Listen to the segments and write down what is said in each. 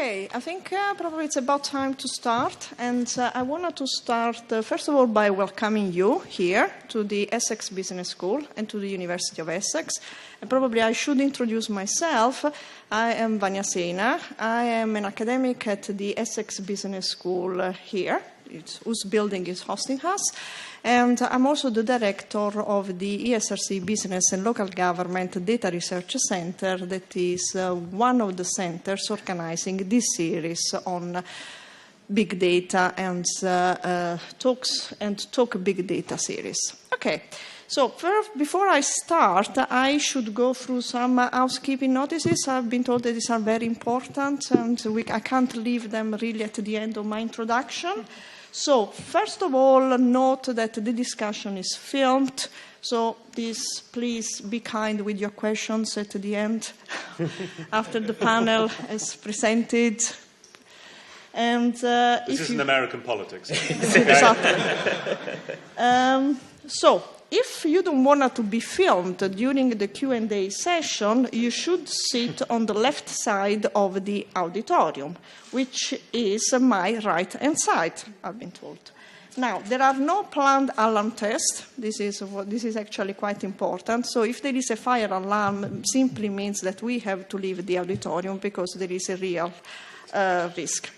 Okay, I think probably it's about time to start, and I wanted to start, first of all, by welcoming you here to the Essex Business School and to the University of Essex. And probably I should introduce myself. I am Vanya Sena. I am an academic at the Essex Business School here, whose building is hosting us. And I'm also the director of the ESRC Business and Local Government Data Research Center, that is one of the centers organizing this series on big data and Talk Big Data series. Okay, so before I start, I should go through some housekeeping notices. I've been told that these are very important, and I can't leave them really at the end of my introduction. So, first of all, note that the discussion is filmed, so please be kind with your questions at the end, after the panel is presented. And this isn't American politics. Exactly. So, if you don't want to be filmed during the Q&A session, you should sit on the left side of the auditorium, which is my right-hand side, I've been told. Now, there are no planned alarm tests. This is actually quite important. So if there is a fire alarm, it simply means that we have to leave the auditorium because there is a real risk.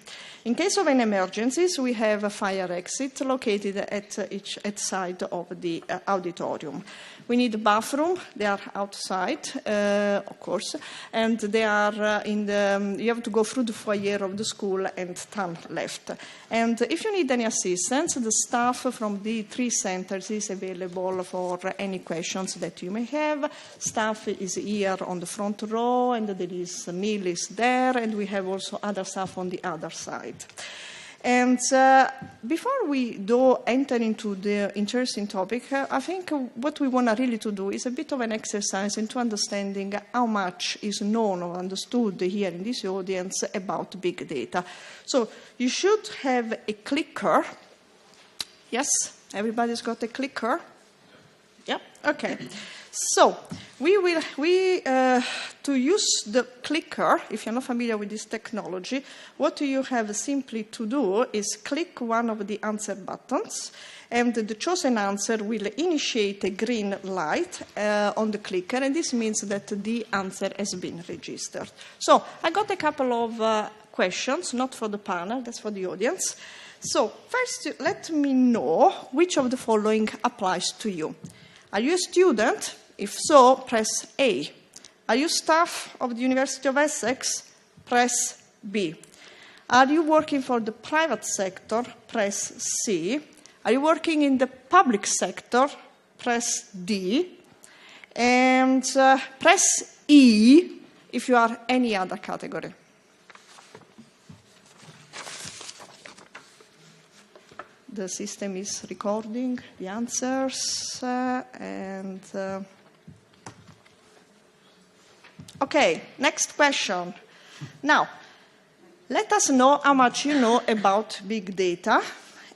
In case of any emergencies, we have a fire exit located at each side of the auditorium. We need a bathroom. They are outside, of course, and they are you have to go through the foyer of the school and turn left. And if you need any assistance, the staff from the 3 centers is available for any questions that you may have. Staff is here on the front row, and there is Neil is there, and we have also other staff on the other side. And before we do enter into the interesting topic, I think what we want really to do is a bit of an exercise into understanding how much is known or understood here in this audience about big data. So you should have a clicker. Yes, everybody's got a clicker? Yeah, okay. So to use the clicker, if you're not familiar with this technology, what you have simply to do is click one of the answer buttons, and the chosen answer will initiate a green light on the clicker, and this means that the answer has been registered. So I got a couple of questions, not for the panel, that's for the audience. So first, let me know which of the following applies to you. Are you a student? If so, press A. Are you staff of the University of Essex? Press B. Are you working for the private sector? Press C. Are you working in the public sector? Press D. And press E if you are any other category. The system is recording the answers Okay, next question. Now, let us know how much you know about big data.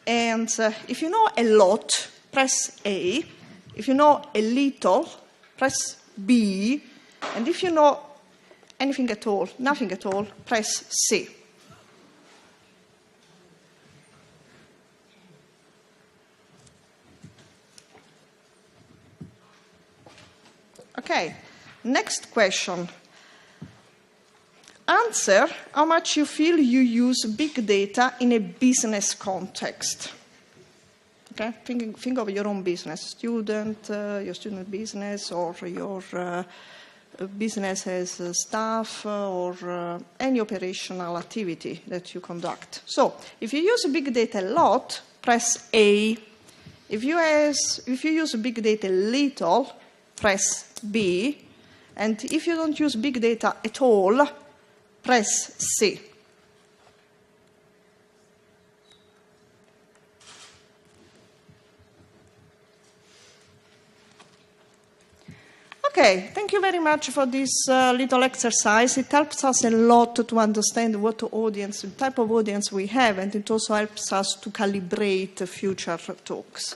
And if you know a lot, press A. If you know a little, press B. And if you know anything at all, nothing at all, press C. Okay, next question. Answer how much you feel you use big data in a business context. Okay, think of your own business, your student business, or your business as staff, or any operational activity that you conduct. So, if you use big data a lot, press A. If you use big data little, press B, and if you don't use big data at all, press C. Okay, thank you very much for this little exercise. It helps us a lot to understand what type of audience we have, and it also helps us to calibrate future talks.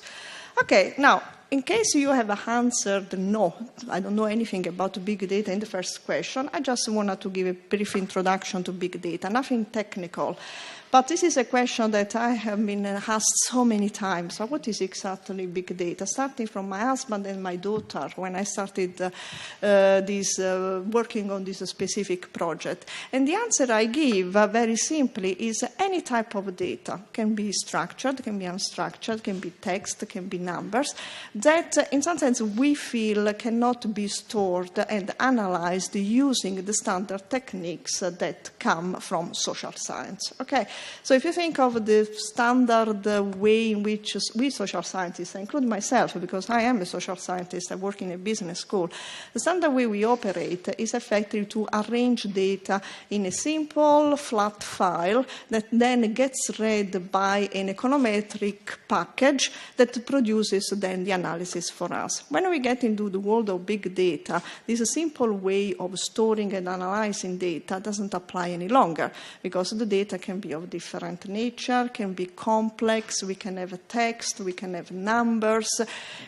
Okay, now, in case you have answered no, I don't know anything about big data in the first question, I just wanted to give a brief introduction to big data, nothing technical. But this is a question that I have been asked so many times. So what is exactly big data? Starting from my husband and my daughter when I started working on this specific project. And the answer I give very simply is any type of data. Can be structured, can be unstructured, can be text, can be numbers, that in some sense we feel cannot be stored and analyzed using the standard techniques that come from social science. Okay? So if you think of the standard way in which we social scientists, I include myself because I am a social scientist, I work in a business school, the standard way we operate is effectively to arrange data in a simple, flat file that then gets read by an econometric package that produces then the analysis for us. When we get into the world of big data, this simple way of storing and analyzing data doesn't apply any longer because the data can be of different nature, can be complex, we can have text, we can have numbers.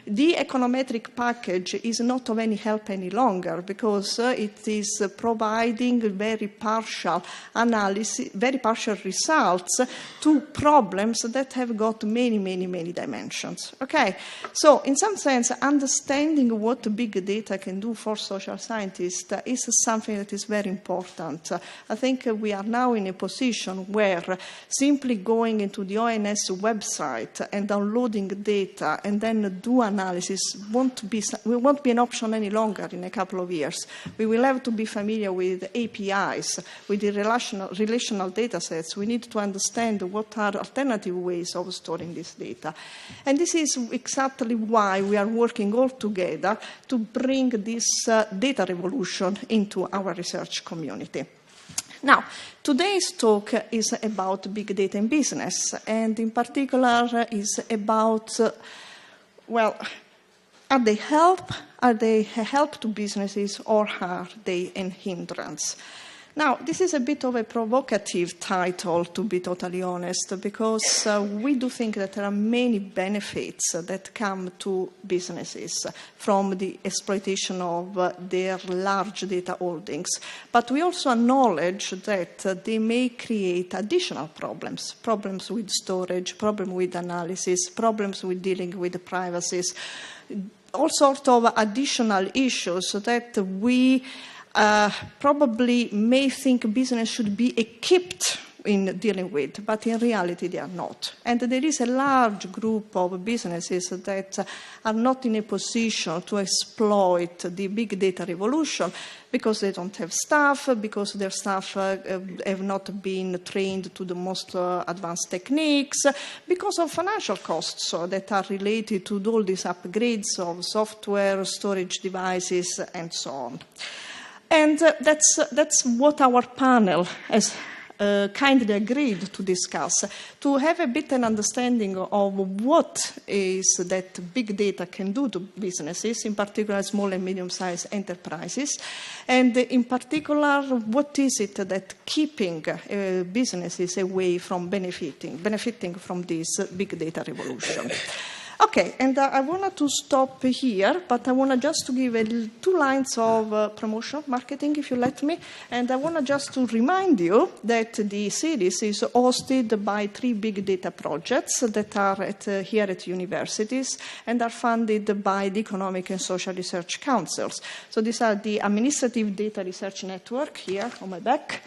The econometric package is not of any help any longer because it is providing very partial analysis, very partial results to problems that have got many, many, many dimensions. Okay, so in some sense, understanding what big data can do for social scientists is something that is very important. I think we are now in a position where simply going into the ONS website and downloading data and then do analysis won't be an option any longer in a couple of years. We will have to be familiar with APIs, with the relational data sets. We need to understand what are alternative ways of storing this data. And this is exactly why we are working all together to bring this data revolution into our research community. Now, today's talk is about big data in business, and in particular is about, are they a help to businesses or are they a hindrance? Now, this is a bit of a provocative title, to be totally honest, because we do think that there are many benefits that come to businesses from the exploitation of their large data holdings. But we also acknowledge that they may create additional problems with storage, problems with analysis, problems with dealing with privacy, all sorts of additional issues that we probably may think business should be equipped in dealing with, but in reality they are not. And there is a large group of businesses that are not in a position to exploit the big data revolution because they don't have staff, because their staff have not been trained to the most advanced techniques, because of financial costs that are related to all these upgrades of software, storage devices, and so on. And that's what our panel has kindly agreed to discuss, to have a bit an understanding of what is that big data can do to businesses, in particular small and medium-sized enterprises, and in particular, what is it that keeping businesses away from benefiting from this big data revolution. Okay, and I wanted to stop here, but I want just to give 2 lines of promotion, marketing, if you let me. And I want just to remind you that the series is hosted by 3 big data projects that are here at universities and are funded by the Economic and Social Research Councils. So these are the Administrative Data Research Network here on my back,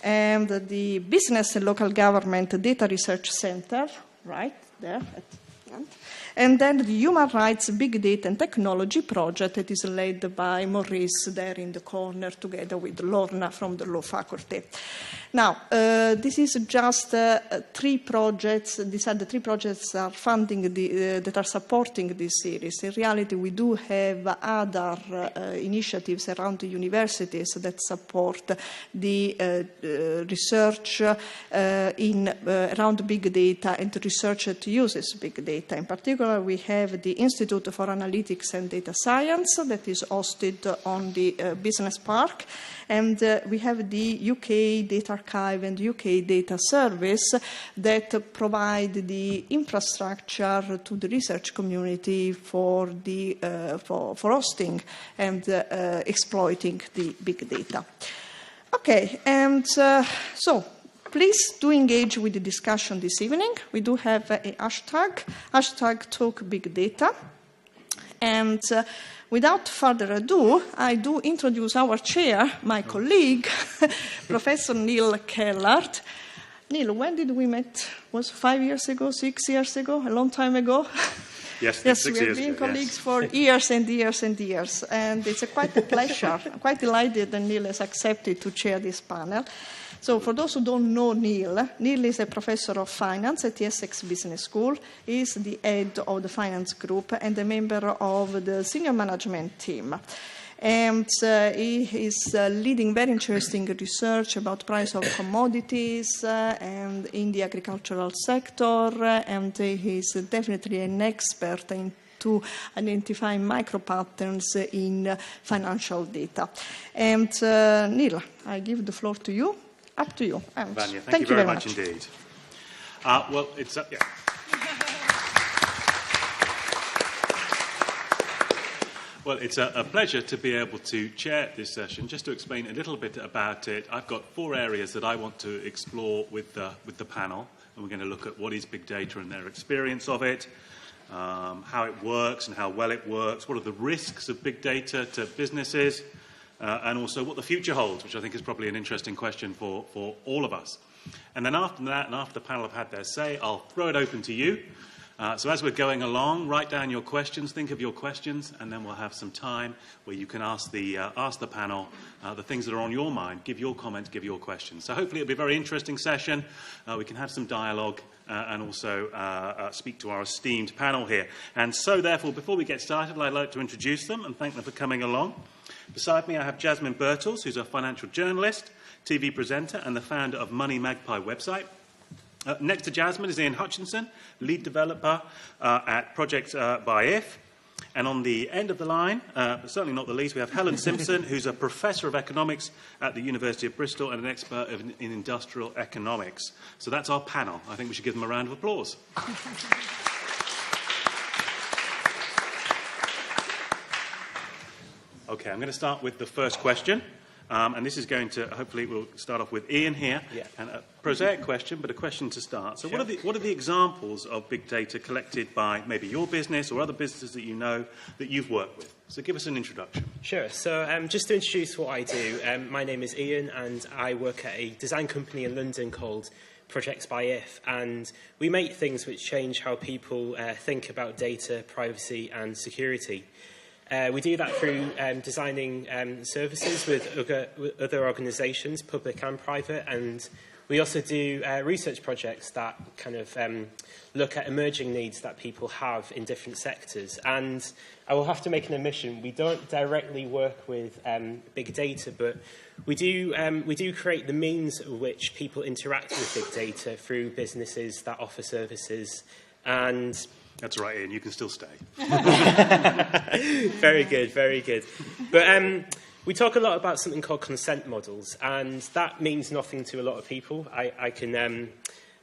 and the Business and Local Government Data Research Center, right there at the end. And then the Human Rights Big Data and Technology project that is led by Maurice there in the corner together with Lorna from the Law Faculty. Now, this is just 3 projects. These are the 3 projects that are funding that are supporting this series. In reality, we do have other initiatives around the universities that support the research around big data and research that uses big data. data. In particular, we have the Institute for Analytics and Data Science that is hosted on the Business Park, and we have the UK Data Archive and UK Data Service that provide the infrastructure to the research community for hosting and exploiting the big data. Okay, and so please do engage with the discussion this evening. We do have a hashtag #TalkBigData. And without further ado, I do introduce our chair, my colleague, Professor Neil Kellard. Neil, when did we meet? Was 5 years ago, 6 years ago, a long time ago? Yes, yes, 6 we years have been ago, colleagues yes. for years and years and years, and it's quite a pleasure. I'm quite delighted that Neil has accepted to chair this panel. So for those who don't know Neil is a professor of finance at the Essex Business School. He is the head of the finance group and a member of the senior management team. And he is leading very interesting research about price of commodities and in the agricultural sector, and he is definitely an expert to identify micro patterns in financial data. And Neil, I give the floor to you. Up to you. And Vanya, thank you very much indeed. Well, it's yeah. Well, it's a pleasure to be able to chair this session. Just to explain a little bit about it, I've got 4 areas that I want to explore with the panel, and we're going to look at what is big data and their experience of it, how it works and how well it works, what are the risks of big data to businesses, and also what the future holds, which I think is probably an interesting question for all of us. And then after that, and after the panel have had their say, I'll throw it open to you. So as we're going along, write down your questions, think of your questions, and then we'll have some time where you can ask the panel the things that are on your mind, give your comments, give your questions. So hopefully it'll be a very interesting session. We can have some dialogue and also speak to our esteemed panel here. And so therefore, before we get started, I'd like to introduce them and thank them for coming along. Beside me, I have Jasmine Birtles, who's a financial journalist, TV presenter, and the founder of Money Magpie website. Next to Jasmine is Ian Hutchinson, lead developer at Project by If. And on the end of the line, but certainly not the least, we have Helen Simpson, who's a professor of economics at the University of Bristol and an expert in industrial economics. So that's our panel. I think we should give them a round of applause. Okay, I'm going to start with the first question. And this is going to, hopefully, we'll start off with Ian here. Yeah. And a prosaic question, but a question to start. So sure. What are the examples of big data collected by maybe your business or other businesses that you know that you've worked with? So give us an introduction. Sure. So just to introduce what I do, my name is Ian, and I work at a design company in London called Projects by If. And we make things which change how people think about data, privacy, and security. We do that through designing services with other organisations, public and private, and we also do research projects that kind of look at emerging needs that people have in different sectors. And I will have to make an admission, we don't directly work with big data, but we do create the means of which people interact with big data through businesses that offer services. And that's right, Ian. You can still stay. Very good, very good. But we talk a lot about something called consent models, and that means nothing to a lot of people. I can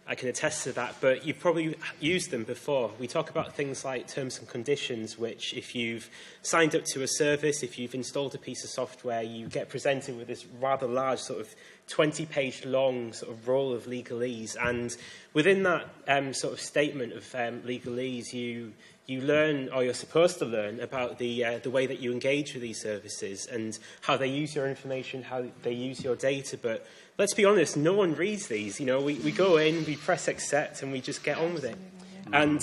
attest to that, but you've probably used them before. We talk about things like terms and conditions, which if you've signed up to a service, if you've installed a piece of software, you get presented with this rather large sort of 20-page long sort of roll of legalese, and within that sort of statement of legalese, you learn, or you're supposed to learn, about the way that you engage with these services and how they use your information, how they use your data. But let's be honest, no one reads these. You know, we go in, we press accept, and we just get on with it. And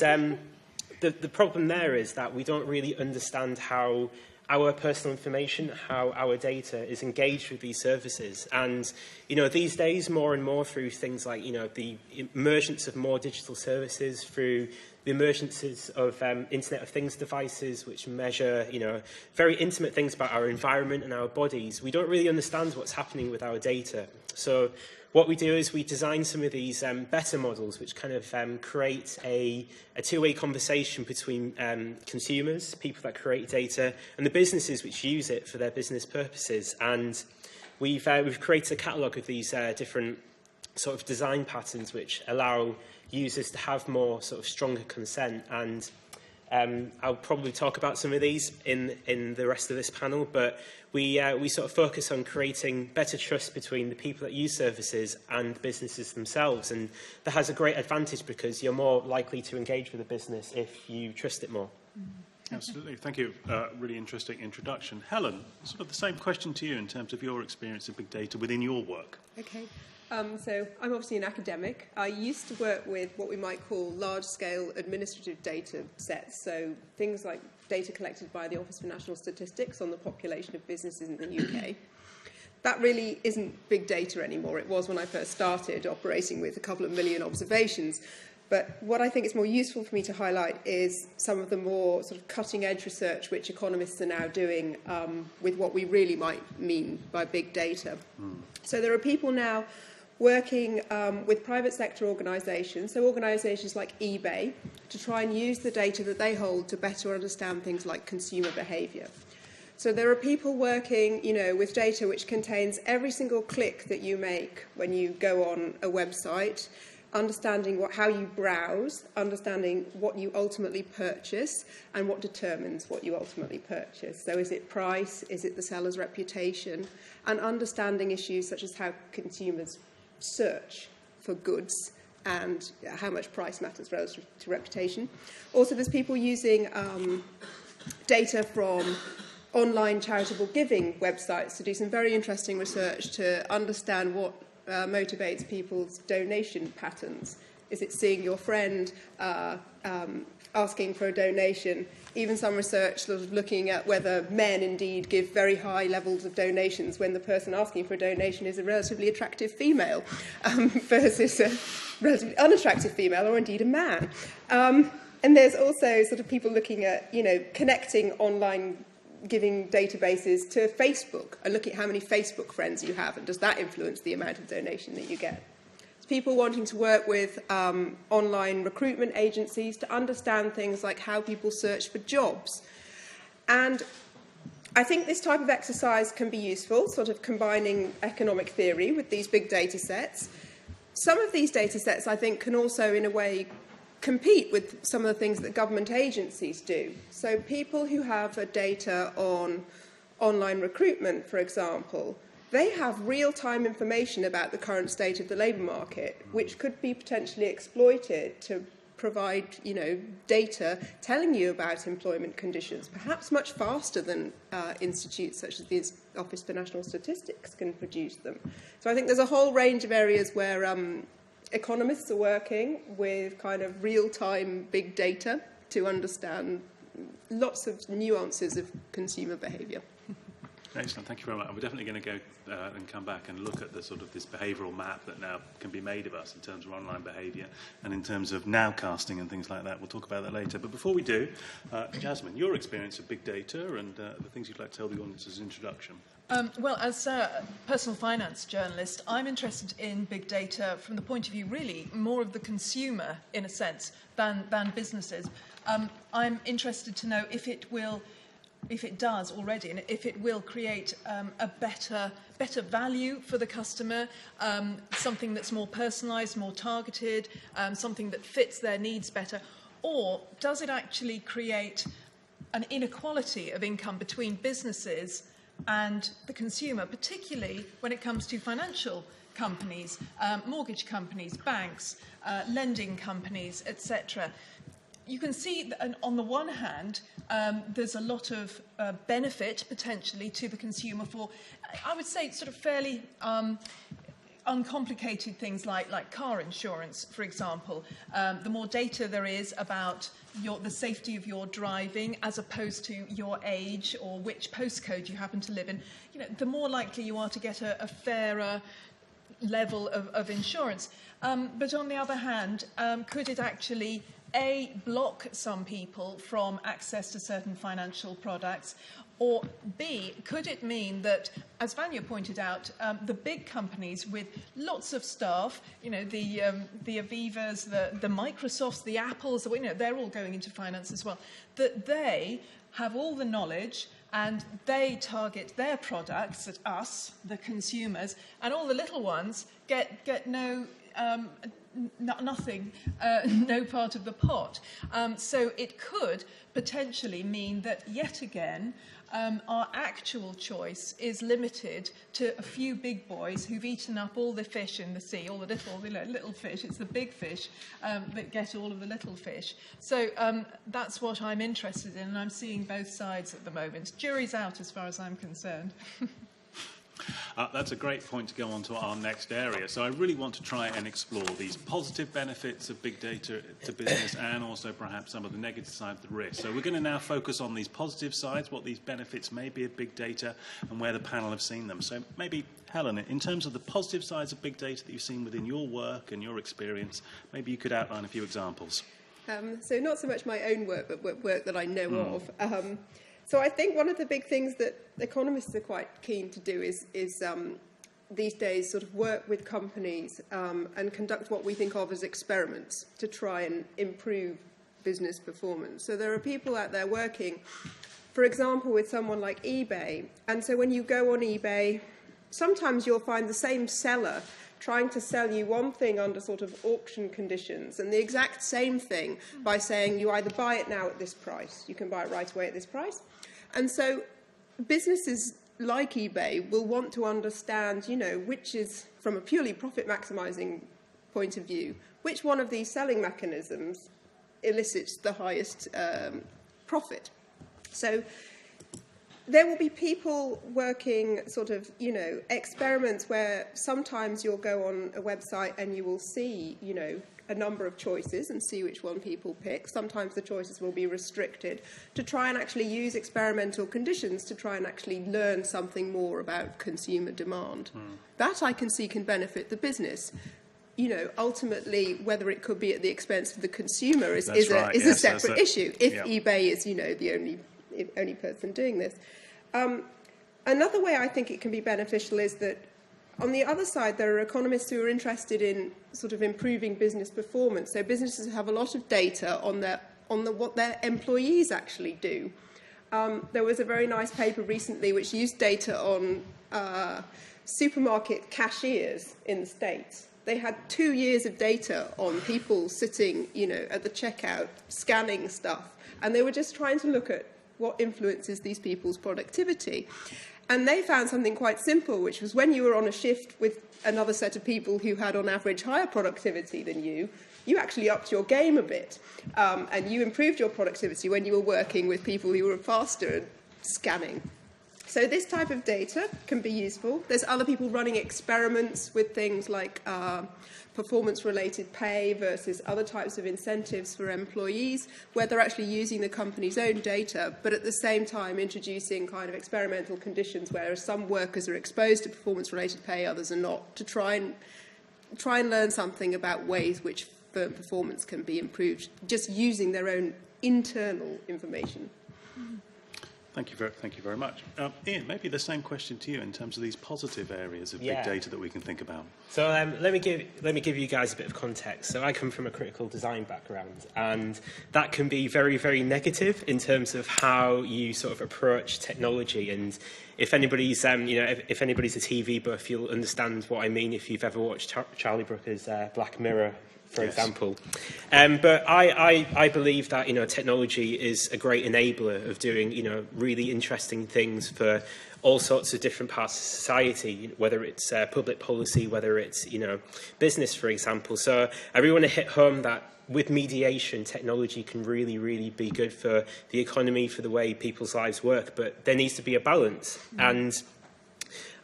the problem there is that we don't really understand how our personal information, how our data is engaged with these services. And, you know, these days, more and more through things like, you know, the emergence of more digital services, through the emergences of Internet of Things devices, which measure, very intimate things about our environment and our bodies, we don't really understand what's happening with our data. So what we do is we design some of these better models, which kind of create a two-way conversation between consumers, people that create data, and the businesses which use it for their business purposes. And we've created a catalogue of these different sort of design patterns which allow users to have more sort of stronger consent. And I'll probably talk about some of these in the rest of this panel, but we sort of focus on creating better trust between the people that use services and businesses themselves. And that has a great advantage because you're more likely to engage with a business if you trust it more. Absolutely. Thank you. Really interesting introduction. Helen, sort of the same question to you in terms of your experience of big data within your work. Okay. So I'm obviously an academic. I used to work with what we might call large-scale administrative data sets, so things like data collected by the Office for National Statistics on the population of businesses in the UK. That really isn't big data anymore. It was when I first started operating with a couple of million observations. But what I think is more useful for me to highlight is some of the more sort of cutting-edge research which economists are now doing with what we really might mean by big data. So there are people now working with private sector organisations, so organisations like eBay, to try and use the data that they hold to better understand things like consumer behaviour. So there are people working, with data which contains every single click that you make when you go on a website, understanding how you browse, understanding what you ultimately purchase, and what determines what you ultimately purchase. So is it price, is it the seller's reputation, and understanding issues such as how consumers search for goods and how much price matters relative to reputation. Also, there's people using data from online charitable giving websites to do some very interesting research to understand what motivates people's donation patterns. Is it seeing your friend asking for a donation? Even some research sort of looking at whether men indeed give very high levels of donations when the person asking for a donation is a relatively attractive female versus a relatively unattractive female or indeed a man. And there's also sort of people looking at, connecting online giving databases to Facebook and looking at how many Facebook friends you have, and does that influence the amount of donation that you get. It's people wanting to work with online recruitment agencies to understand things like how people search for jobs. And I think this type of exercise can be useful, sort of combining economic theory with these big data sets. Some of these data sets, I think, can also, in a way, compete with some of the things that government agencies do. So people who have data on online recruitment, for example, they have real-time information about the current state of the labour market, which could be potentially exploited to provide, data telling you about employment conditions, perhaps much faster than institutes such as the Office for National Statistics can produce them. So I think there's a whole range of areas where economists are working with kind of real-time big data to understand lots of nuances of consumer behaviour. Excellent, thank you very much. We're definitely going to go and come back and look at the sort of this behavioural map that now can be made of us in terms of online behaviour and in terms of nowcasting and things like that. We'll talk about that later. But before we do, Jasmine, your experience of big data and the things you'd like to tell the audience as an introduction. Well, as a personal finance journalist, I'm interested in big data from the point of view, really, more of the consumer, in a sense, than businesses. I'm interested to know if it does already, and if it will create a better value for the customer, something that's more personalised, more targeted, something that fits their needs better, or does it actually create an inequality of income between businesses and the consumer, particularly when it comes to financial companies, mortgage companies, banks, lending companies, etc. You can see that on the one hand, there's a lot of benefit potentially to the consumer for, I would say, sort of fairly uncomplicated things like car insurance, for example. The more data there is about the safety of your driving as opposed to your age or which postcode you happen to live in, the more likely you are to get a fairer level of insurance. But on the other hand, could it actually A, block some people from access to certain financial products, or B, could it mean that, as Vanya pointed out, the big companies with lots of staff, you know, the Avivas, the Microsofts, the Apples, you know, they're all going into finance as well, that they have all the knowledge and they target their products at us, the consumers, and all the little ones get no... nothing, no part of the pot. So it could potentially mean that, yet again, our actual choice is limited to a few big boys who've eaten up all the fish in the sea, all the little fish. It's the big fish that get all of the little fish. So that's what I'm interested in, and I'm seeing both sides at the moment. Jury's out as far as I'm concerned. That's a great point to go on to our next area. So I really want to try and explore these positive benefits of big data to business and also perhaps some of the negative side of the risk. So we're going to now focus on these positive sides, what these benefits may be of big data and where the panel have seen them. So maybe, Helen, in terms of the positive sides of big data that you've seen within your work and your experience, maybe you could outline a few examples. So not so much my own work, but work that I know of. So I think one of the big things that economists are quite keen to do is these days sort of work with companies and conduct what we think of as experiments to try and improve business performance. So there are people out there working, for example, with someone like eBay. And so when you go on eBay, sometimes you'll find the same seller trying to sell you one thing under sort of auction conditions and the exact same thing by saying you either buy it now at this price, you can buy it right away at this price. And so businesses like eBay will want to understand, you know, which is, from a purely profit maximizing point of view, which one of these selling mechanisms elicits the highest profit. So there will be people working sort of, you know, experiments where sometimes you'll go on a website and you will see, you know, a number of choices and see which one people pick. Sometimes the choices will be restricted to try and actually use experimental conditions to try and actually learn something more about consumer demand. That I can see can benefit the business. You know, ultimately, whether it could be at the expense of the consumer is a separate issue. If eBay is, you know, the only person doing this. Another way I think it can be beneficial is that on the other side, there are economists who are interested in sort of improving business performance. So businesses have a lot of data on what their employees actually do. There was a very nice paper recently which used data on supermarket cashiers in the States. They had 2 years of data on people sitting, you know, at the checkout, scanning stuff, and they were just trying to look at what influences these people's productivity. And they found something quite simple, which was when you were on a shift with another set of people who had, on average, higher productivity than you actually upped your game a bit. And you improved your productivity when you were working with people who were faster and scanning. So this type of data can be useful. There's other people running experiments with things like performance-related pay versus other types of incentives for employees, where they're actually using the company's own data, but at the same time introducing kind of experimental conditions where some workers are exposed to performance-related pay, others are not, to try and learn something about ways which firm performance can be improved, just using their own internal information. Thank you very much. Ian, maybe the same question to you in terms of these positive areas of big data that we can think about. So let me give you guys a bit of context. So I come from a critical design background, and that can be very, very negative in terms of how you sort of approach technology. And if anybody's, if anybody's a TV buff, you'll understand what I mean if you've ever watched Charlie Brooker's Black Mirror, for example. But I believe that, technology is a great enabler of doing, really interesting things for all sorts of different parts of society, whether it's public policy, whether it's, business, for example. So I really want to hit home that with mediation, technology can really, really be good for the economy, for the way people's lives work. But there needs to be a balance. And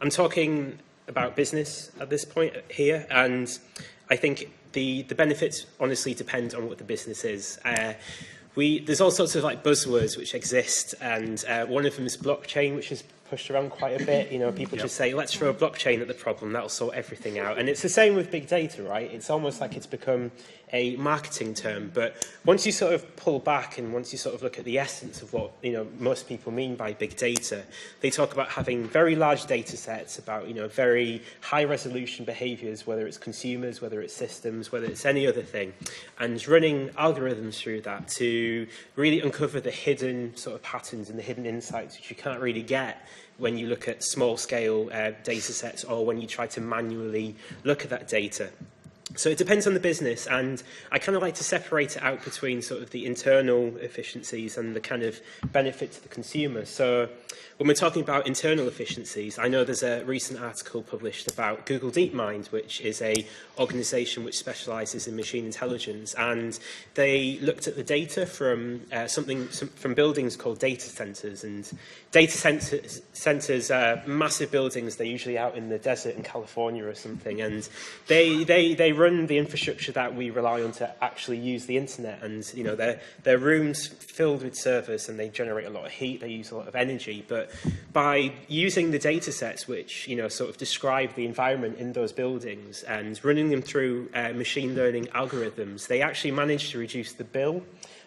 I'm talking about business at this point here. And I think the benefits honestly depend on what the business is. There's all sorts of buzzwords which exist, and one of them is blockchain, which has pushed around quite a bit. People just say, let's throw a blockchain at the problem, that'll sort everything out. And it's the same with big data, right? It's almost like it's become a marketing term. But once you sort of pull back and once you sort of look at the essence of what, most people mean by big data, they talk about having very large data sets, about, very high resolution behaviours, whether it's consumers, whether it's systems, whether it's any other thing, and running algorithms through that to really uncover the hidden sort of patterns and the hidden insights which you can't really get when you look at small-scale data sets or when you try to manually look at that data. So it depends on the business, and I kind of like to separate it out between sort of the internal efficiencies and the kind of benefit to the consumer. So when we're talking about internal efficiencies, I know there's a recent article published about Google DeepMind, which is an organisation which specialises in machine intelligence, and they looked at the data from from buildings called data centres. And data centres are massive buildings. They're usually out in the desert in California or something, and they run the infrastructure that we rely on to actually use the internet. And they're rooms filled with servers, and they generate a lot of heat. They use a lot of energy, but by using the data sets which sort of describe the environment in those buildings and running them through machine learning algorithms, they actually managed to reduce the bill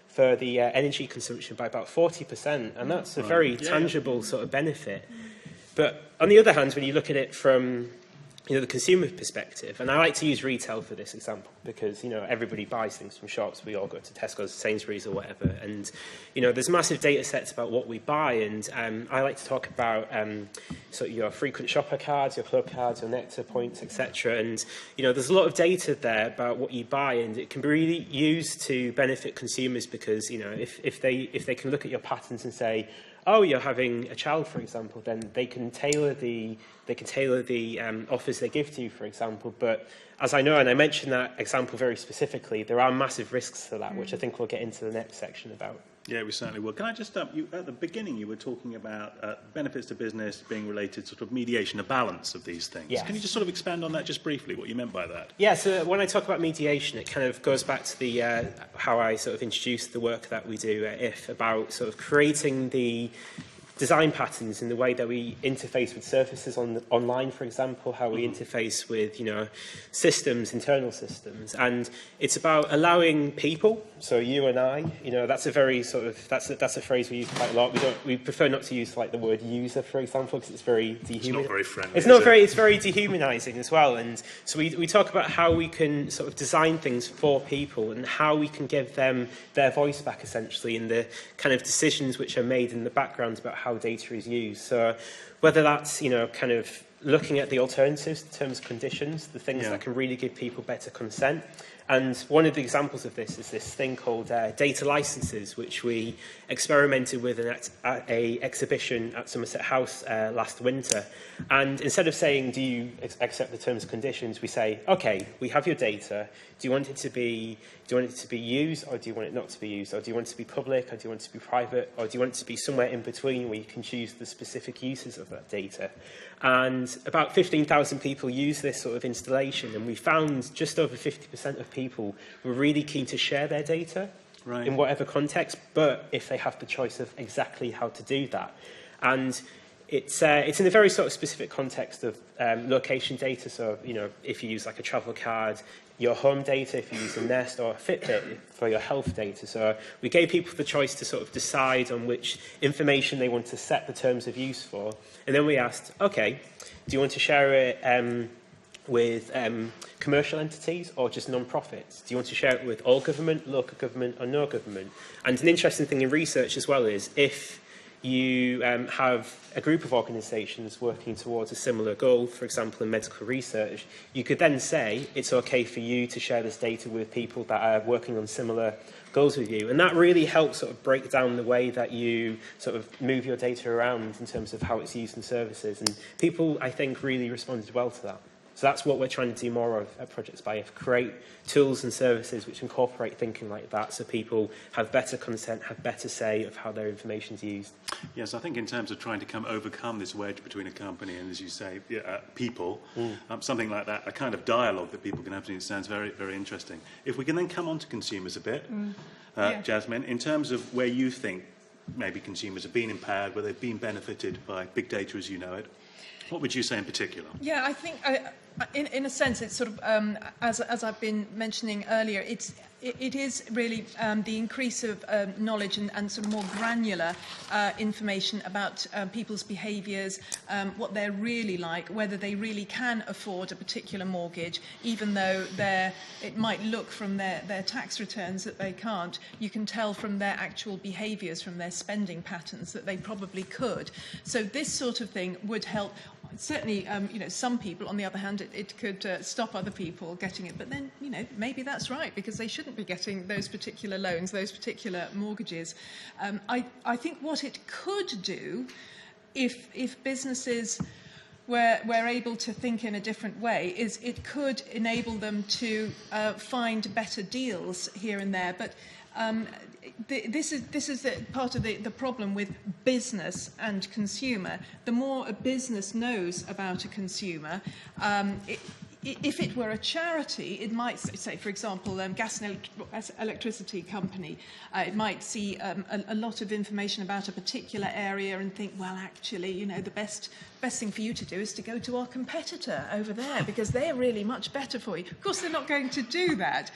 for the energy consumption by about 40%, and that's a very tangible sort of benefit. But on the other hand, when you look at it from the consumer perspective, and I like to use retail for this example because everybody buys things from shops. We all go to Tesco's, Sainsbury's, or whatever, and there's massive data sets about what we buy. And I like to talk about sort of your frequent shopper cards, your club cards, your Nectar points, etc. And there's a lot of data there about what you buy, and it can be really used to benefit consumers because if they can look at your patterns and say, oh, you're having a child, for example, then they can tailor the offers they give to you, for example. But as I know, and I mentioned that example very specifically, there are massive risks to that, which I think we'll get into the next section about. Yeah, we certainly will. Can I just, at the beginning, you were talking about benefits to business being related to sort of mediation, a balance of these things. Yes. Can you just sort of expand on that just briefly, what you meant by that? Yeah, so when I talk about mediation, it kind of goes back to the how I sort of introduced the work that we do at IF about sort of creating the design patterns in the way that we interface with surfaces online, for example, how we interface with, systems, internal systems. And it's about allowing people, so you and I, that's a very sort of, that's a phrase we use quite a lot. We prefer not to use like the word user, for example, because it's very dehumanizing. It's not very friendly. It's very dehumanizing as well. And so we talk about how we can sort of design things for people and how we can give them their voice back, essentially, in the kind of decisions which are made in the background about how data is used. So whether that's, kind of looking at the alternatives, the terms and conditions, the things that can really give people better consent. And one of the examples of this is this thing called data licenses, which we experimented with at an exhibition at Somerset House last winter. And instead of saying, do you accept the terms and conditions, we say, okay, we have your data. Do you want it to be used, or do you want it not to be used? Or do you want it to be public, or do you want it to be private? Or do you want it to be somewhere in between where you can choose the specific uses of that data? And about 15,000 people use this sort of installation, and we found just over 50% of people were really keen to share their data in whatever context, but if they have the choice of exactly how to do that. And it's in a very sort of specific context of location data. So, if you use like a travel card, your home data, if you use a Nest or a Fitbit for your health data. So we gave people the choice to sort of decide on which information they want to set the terms of use for. And then we asked, okay, do you want to share it with commercial entities or just non-profits? Do you want to share it with all government, local government, or no government? And an interesting thing in research as well is if you have a group of organisations working towards a similar goal, for example, in medical research, you could then say it's okay for you to share this data with people that are working on similar goals with you. And that really helps sort of break down the way that you sort of move your data around in terms of how it's used in services. And people, I think, really responded well to that. So that's what we're trying to do more of at Projects by IF, create tools and services which incorporate thinking like that so people have better consent, have better say of how their information is used. Yes, I think in terms of trying to overcome this wedge between a company and, as you say, people, something like that, a kind of dialogue that people can have, it sounds very, very interesting. If we can then come on to consumers a bit, Jasmine, in terms of where you think maybe consumers have been impaired, where they've been benefited by big data as you know it. What would you say in particular? Yeah, I think in a sense it's sort of, as I've been mentioning earlier, it is really the increase of knowledge and sort of more granular information about people's behaviours, what they're really like, whether they really can afford a particular mortgage, even though it might look from their tax returns that they can't. You can tell from their actual behaviours, from their spending patterns, that they probably could. So this sort of thing would help. Certainly, some people, on the other hand, it could stop other people getting it. But then, maybe that's right, because they shouldn't be getting those particular loans, those particular mortgages. I think what it could do, if businesses were able to think in a different way, is it could enable them to find better deals here and there. But this is part of the problem with business and consumer. The more a business knows about a consumer, if it were a charity, it might say, for example, gas and electricity company, it might see a lot of information about a particular area and think, well, actually, the best thing for you to do is to go to our competitor over there, because they're really much better for you. Of course, they're not going to do that.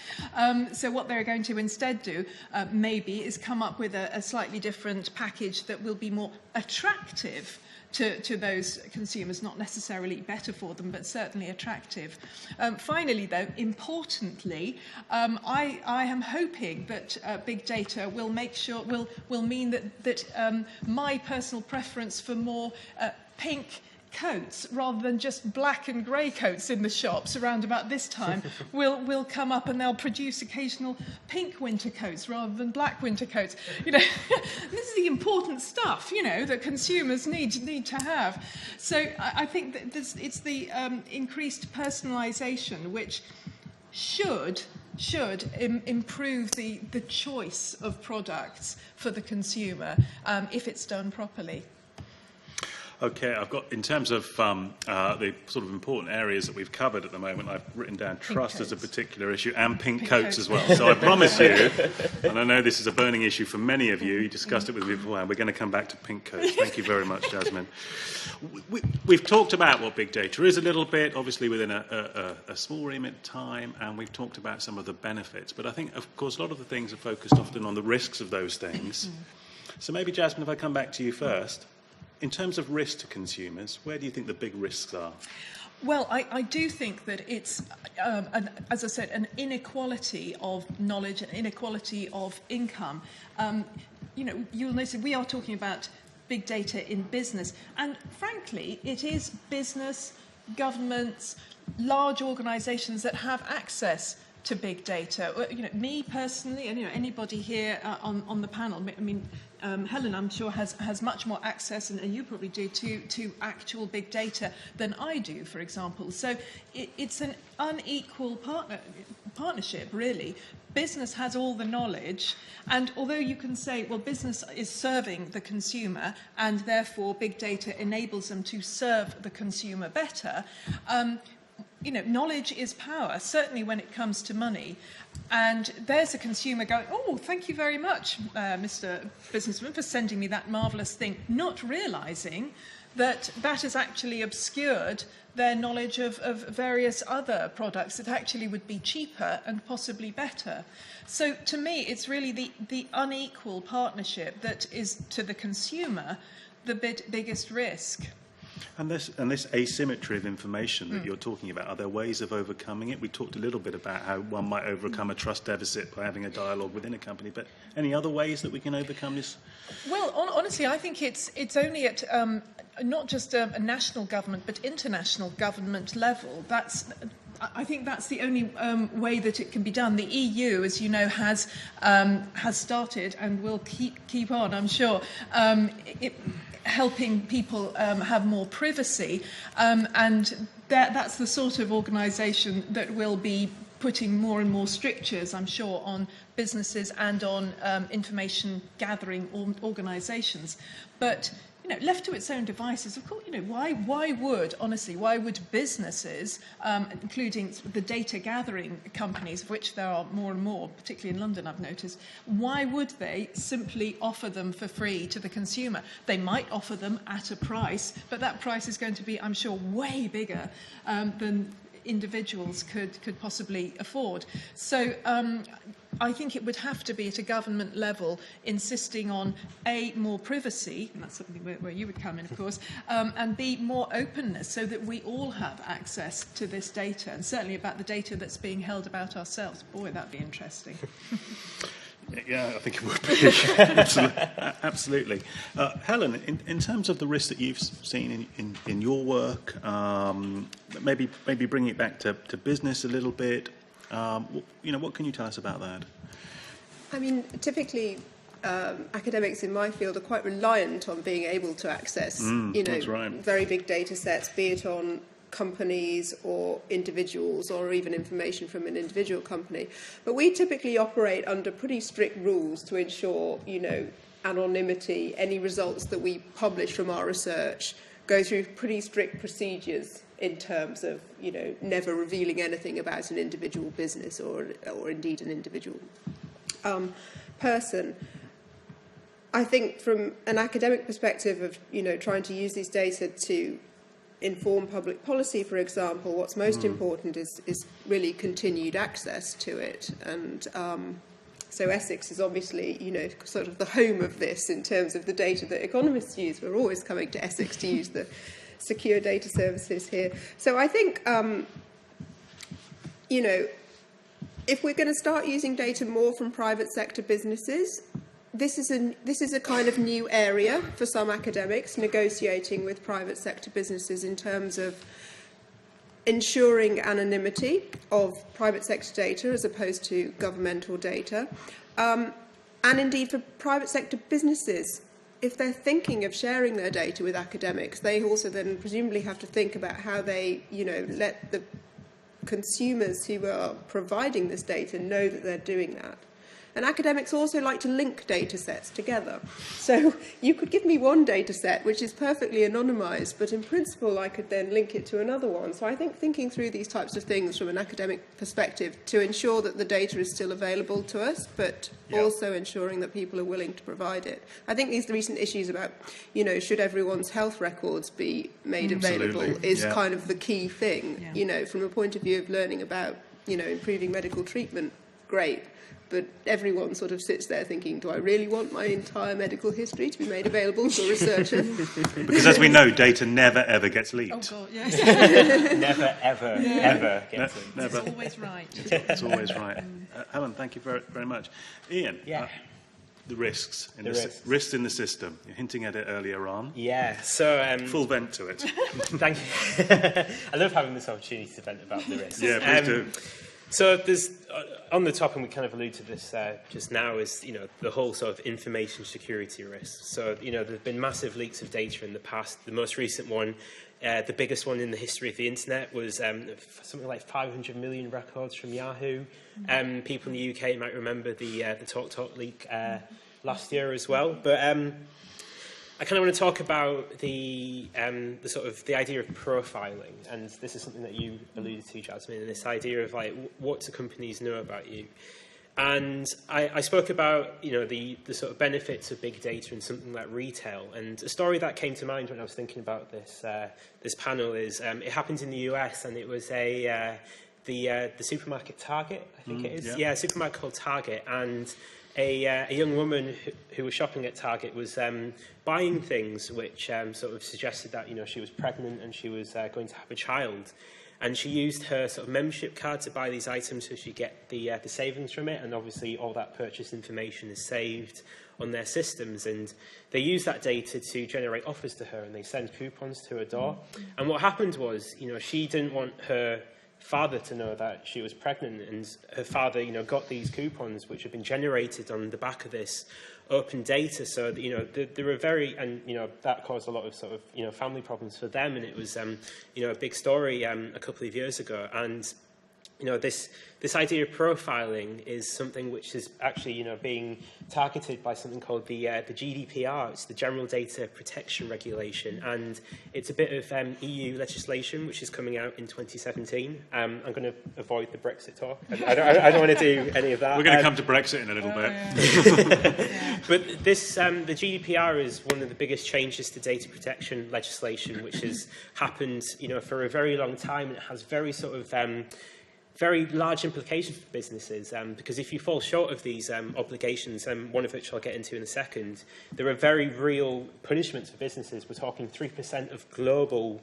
So what they're going to instead do, maybe, is come up with a slightly different package that will be more attractive to those consumers, not necessarily better for them, but certainly attractive. Finally, though, importantly, I am hoping that big data will mean that my personal preference for more pink coats rather than just black and grey coats in the shops around about this time will come up, and they'll produce occasional pink winter coats rather than black winter coats. This is the important stuff, that consumers need to have. So I think that it's the increased personalisation which should improve the choice of products for the consumer if it's done properly. Okay, I've got, in terms of the sort of important areas that we've covered at the moment, I've written down trust as a particular issue, and pink coats as well. So I promise you, and I know this is a burning issue for many of you discussed it with me beforehand, we're going to come back to pink coats. Thank you very much, Jasmine. We've talked about what big data is a little bit, obviously within a small remit of time, and we've talked about some of the benefits. But I think, of course, a lot of the things are focused often on the risks of those things. So maybe, Jasmine, if I come back to you first. In terms of risk to consumers, where do you think the big risks are? Well, I do think that it's, as I said, an inequality of knowledge, an inequality of income. You'll notice we are talking about big data in business, and frankly, it is business, governments, large organisations that have access to big data. Me personally, and anybody here on the panel, Helen, I'm sure, has much more access, and you probably do, to actual big data than I do, for example. So it's an unequal partnership, really. Business has all the knowledge, and although you can say, well, business is serving the consumer, and therefore big data enables them to serve the consumer better, knowledge is power, certainly when it comes to money. And there's a consumer going, oh, thank you very much, Mr. Businessman, for sending me that marvellous thing, not realising that has actually obscured their knowledge of various other products that actually would be cheaper and possibly better. So to me, it's really the unequal partnership that is, to the consumer, the biggest risk. And this asymmetry of information that you're talking about, are there ways of overcoming it? We talked a little bit about how one might overcome a trust deficit by having a dialogue within a company, but any other ways that we can overcome this? Well, honestly, I think it's only at not just a national government, but international government level. I think that's the only way that it can be done. The EU, as you know, has started and will keep on, I'm sure, helping people have more privacy, and that's the sort of organisation that will be putting more and more strictures, I'm sure, on businesses and on information gathering organisations. But left to its own devices, of course, why would businesses, including the data gathering companies, of which there are more and more, particularly in London, I've noticed, why would they simply offer them for free to the consumer? They might offer them at a price, but that price is going to be, I'm sure, way bigger than individuals could possibly afford. So I think it would have to be at a government level insisting on A, more privacy, and that's something where you would come in, of course, and B, more openness so that we all have access to this data, and certainly about the data that's being held about ourselves. Boy, that'd be interesting. Yeah, I think it would be. Absolutely. Helen, in terms of the risks that you've seen in your work, maybe bringing it back to business a little bit, what can you tell us about that? I mean, typically, academics in my field are quite reliant on being able to access, that's right. very big data sets, be it on companies or individuals or even information from an individual company. But we typically operate under pretty strict rules to ensure, anonymity. Any results that we publish from our research go through pretty strict procedures in terms of, never revealing anything about an individual business or indeed an individual person. I think from an academic perspective of, trying to use these data to inform public policy, for example, what's most important is really continued access to it. And so Essex is obviously, sort of the home of this in terms of the data that economists use. We're always coming to Essex to use the secure data services here. So I think, if we're going to start using data more from private sector businesses, this is a kind of new area for some academics, negotiating with private sector businesses in terms of ensuring anonymity of private sector data as opposed to governmental data. And indeed for private sector businesses, if they're thinking of sharing their data with academics, they also then presumably have to think about how they, let the consumers who are providing this data know that they're doing that. And academics also like to link data sets together. So you could give me one data set which is perfectly anonymized, but in principle I could then link it to another one. So I think thinking through these types of things from an academic perspective to ensure that the data is still available to us, but also ensuring that people are willing to provide it. I think these recent issues about, should everyone's health records be made available is kind of the key thing, from a point of view of learning about, improving medical treatment, great. But everyone sort of sits there thinking, do I really want my entire medical history to be made available to a researcher? Because as we know, data never, ever gets leaked. Oh, God, yes. Never, ever, ever gets leaked. It's always right. It's always right. Helen, thank you very, very much. Ian, the risks in risks in the system. You're hinting at it earlier on. Yeah, so... full vent to it. Thank you. I love having this opportunity to vent about the risks. Yeah, please do. So there's, on the top, and we kind of alluded to this just now, is, the whole sort of information security risk. So, there's been massive leaks of data in the past. The most recent one, the biggest one in the history of the internet, was something like 500 million records from Yahoo. People in the UK might remember the TalkTalk leak last year as well. But I kind of want to talk about the sort of the idea of profiling, and this is something that you alluded to, Jasmine, and this idea of like what do companies know about you. And I spoke about the sort of benefits of big data in something like retail, and a story that came to mind when I was thinking about this panel is it happened in the US, and it was the supermarket Target, I think it is, a supermarket called Target, and a young woman who was shopping at Target was buying things which sort of suggested that she was pregnant and she was going to have a child, and she used her sort of membership card to buy these items so she'd get the savings from it, and obviously all that purchase information is saved on their systems, and they use that data to generate offers to her, and they send coupons to her door. And what happened was, she didn't want her father to know that she was pregnant, and her father, got these coupons which had been generated on the back of this open data. So, they were very, and that caused a lot of sort of family problems for them, and it was a big story a couple of years ago. And this idea of profiling is something which is actually, being targeted by something called the GDPR. It's the General Data Protection Regulation, and it's a bit of EU legislation which is coming out in 2017. I'm going to avoid the Brexit talk. I don't want to do any of that. We're going to come to Brexit in a little bit. But this, the GDPR is one of the biggest changes to data protection legislation, which has happened, for a very long time, and it has very sort of very large implications for businesses, because if you fall short of these obligations, one of which I'll get into in a second, there are very real punishments for businesses. We're talking 3% of global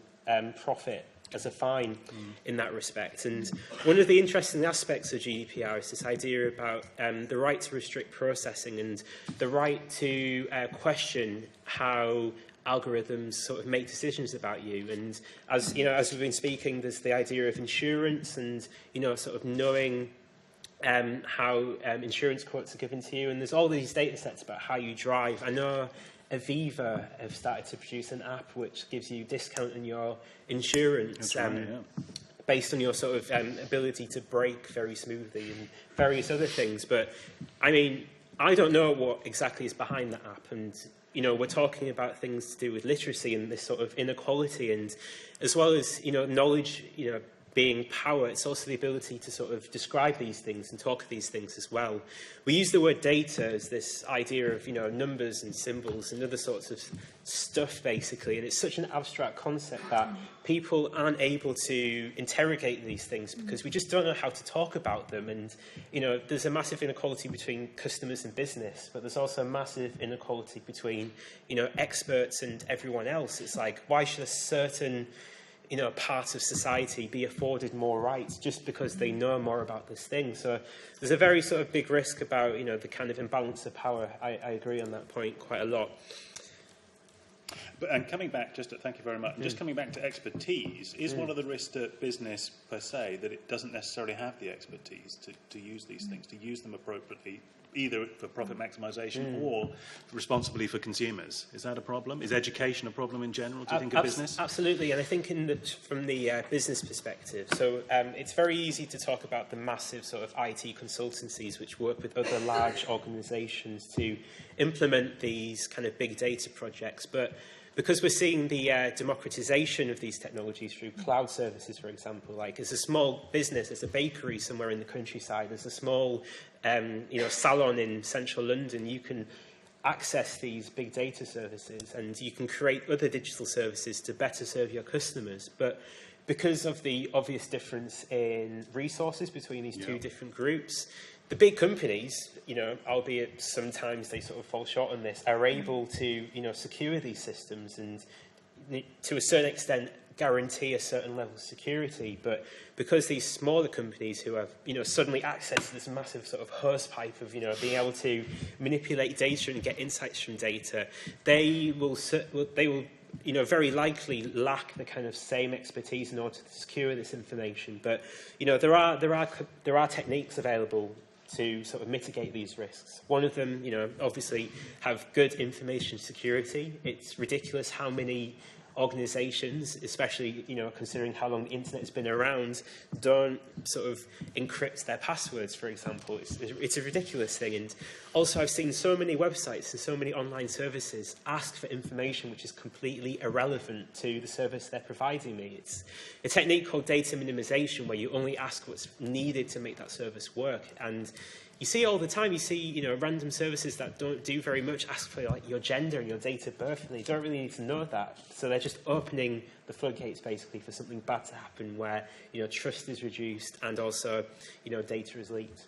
profit as a fine in that respect. And one of the interesting aspects of GDPR is this idea about the right to restrict processing and the right to question how algorithms sort of make decisions about you. And as we've been speaking, there's the idea of insurance and sort of knowing how insurance quotes are given to you, and there's all these data sets about how you drive. I know Aviva have started to produce an app which gives you discount on your insurance based on your sort of ability to brake very smoothly and various other things. But I mean, I don't know what exactly is behind that app, and we're talking about things to do with literacy and this sort of inequality, and as well as, knowledge, being power, it's also the ability to sort of describe these things and talk of these things as well. We use the word data as this idea of, numbers and symbols and other sorts of stuff, basically, and it's such an abstract concept that people aren't able to interrogate these things because we just don't know how to talk about them. And, there's a massive inequality between customers and business, but there's also a massive inequality between, experts and everyone else. It's like, why should a certain part of society be afforded more rights just because they know more about this thing? So there's a very sort of big risk about, the kind of imbalance of power. I agree on that point quite a lot. And coming back, thank you very much. Just coming back to expertise, is one of the risks to business per se that it doesn't necessarily have the expertise to use these things, to use them appropriately, either for profit maximisation or responsibly for consumers? Is that a problem? Is education a problem in general, do you think, of business? Absolutely, and I think from the business perspective, so it's very easy to talk about the massive sort of IT consultancies which work with other large organisations to implement these kind of big data projects, but because we're seeing the democratisation of these technologies through cloud services, for example, like as a small business, as a bakery somewhere in the countryside, as a small salon in central London, you can access these big data services and you can create other digital services to better serve your customers. But because of the obvious difference in resources between these two different groups, the big companies, albeit sometimes they sort of fall short on this, are able to, secure these systems and to a certain extent guarantee a certain level of security. But because these smaller companies who have, suddenly access to this massive sort of hosepipe of, being able to manipulate data and get insights from data, they will very likely lack the kind of same expertise in order to secure this information. But, there are techniques available to sort of mitigate these risks. One of them, obviously have good information security. It's ridiculous how many organisations, especially, considering how long the internet has been around, don't sort of encrypt their passwords, for example. It's a ridiculous thing. And also I've seen so many websites and so many online services ask for information which is completely irrelevant to the service they're providing me. It's a technique called data minimization, where you only ask what's needed to make that service work. And you see all the time, you see, random services that don't do very much ask for like your gender and your date of birth, and they don't really need to know that. So they're just opening the floodgates basically for something bad to happen, where, trust is reduced and also, data is leaked.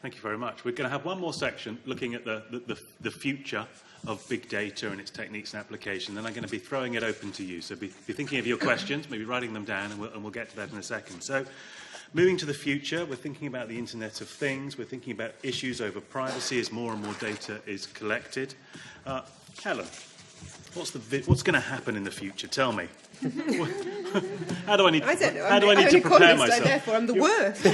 Thank you very much. We're going to have one more section looking at the future of big data and its techniques and application. Then I'm going to be throwing it open to you. So be thinking of your questions, maybe writing them down, and we'll get to that in a second. So, moving to the future, we're thinking about the Internet of Things. We're thinking about issues over privacy as more and more data is collected. Helen, what's going to happen in the future? Tell me. How do I need? I don't know. How do I need to prepare myself? Therefore, I'm the worst.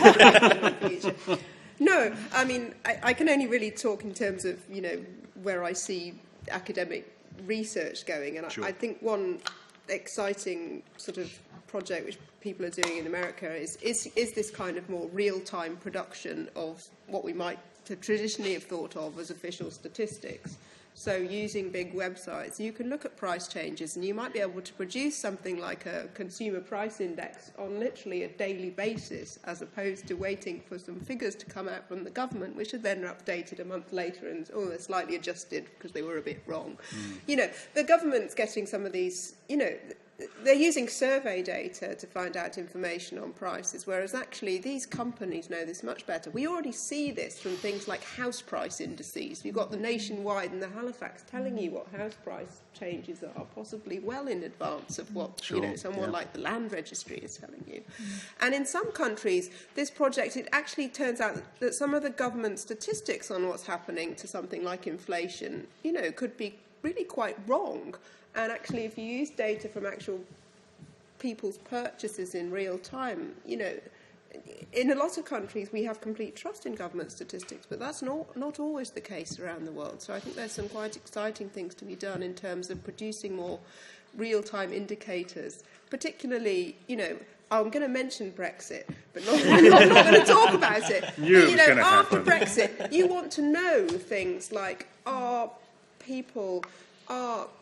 No, I mean, I can only really talk in terms of where I see academic research going, and Sure. I think one exciting sort of project which people are doing in America is this kind of more real-time production of what we might traditionally have thought of as official statistics. So using big websites, you can look at price changes and you might be able to produce something like a consumer price index on literally a daily basis, as opposed to waiting for some figures to come out from the government, which are then updated a month later and, oh, they're slightly adjusted because they were a bit wrong. You know, the government's getting some of these, you know, they're using survey data to find out information on prices, whereas actually these companies know this much better. We already see this from things like house price indices. You've got the Nationwide and the Halifax telling you what house price changes are, possibly well in advance of what someone like the Land Registry is telling you. And in some countries, this project, it actually turns out that some of the government statistics on what's happening to something like inflation, you know, could be really quite wrong. And actually, if you use data from actual people's purchases in real time, you know, in a lot of countries we have complete trust in government statistics, but that's not always the case around the world. So I think there's some quite exciting things to be done in terms of producing more real-time indicators, particularly, you know, I'm going to mention Brexit, but I'm not going to talk about it. You know, after Brexit, you want to know things like, are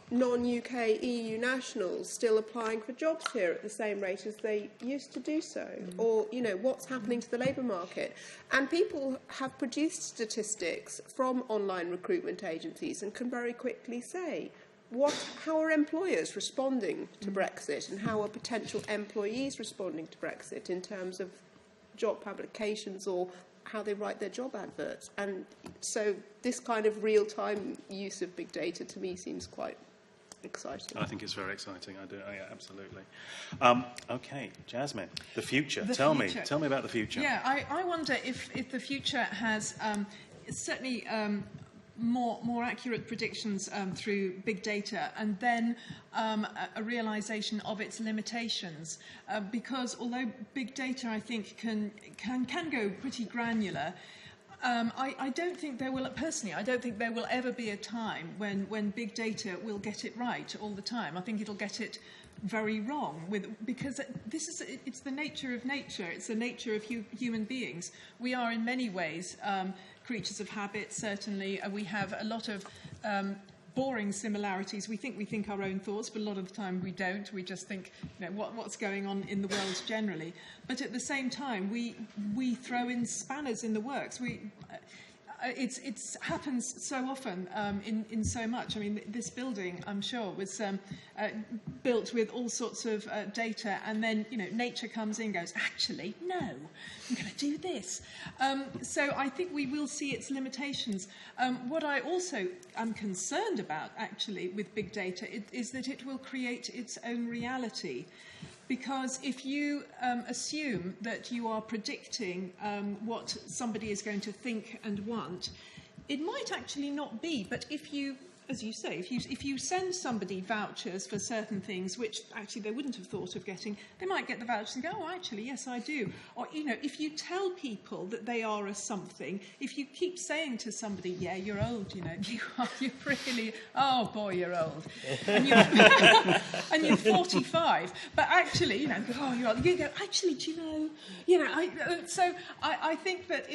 non-UK EU nationals still applying for jobs here at the same rate as they used to do so? Or, you know, what's happening to the labour market? And people have produced statistics from online recruitment agencies and can very quickly say, how are employers responding to Brexit, and how are potential employees responding to Brexit in terms of job applications or how they write their job adverts? And so this kind of real-time use of big data to me seems quite exciting. I think it's very exciting. I do. Oh, yeah, absolutely. Okay, Jasmine, the future. Tell me about the future. Yeah, I wonder if the future has certainly more accurate predictions through big data, and then a realisation of its limitations. Because although big data, I think, can go pretty granular, I don't think there will, personally, I don't think there will ever be a time when big data will get it right all the time. I think it'll get it very wrong, because it's the nature of nature. It's the nature of human beings. We are in many ways creatures of habit, certainly. We have a lot of boring similarities. We think our own thoughts, but a lot of the time we don't. We just think, you know, what's going on in the world generally. But at the same time, we throw in spanners in the works. It happens so often in so much. I mean, this building, I'm sure, was built with all sorts of data, and then, you know, nature comes in and goes, actually, no, I'm going to do this. So I think we will see its limitations. What I also am concerned about, actually, with big data is that it will create its own reality. Because if you assume that you are predicting what somebody is going to think and want, it might actually not be. But if you, as you say, if you send somebody vouchers for certain things which actually they wouldn't have thought of getting, they might get the vouchers and go, oh, actually, yes, I do. Or, you know, if you tell people that they are a something, if you keep saying to somebody, yeah, you're old, you know, you're really, oh, boy, you're old. And you're 45. But actually, you know, oh, you're old. You go, actually, do you know, so I think that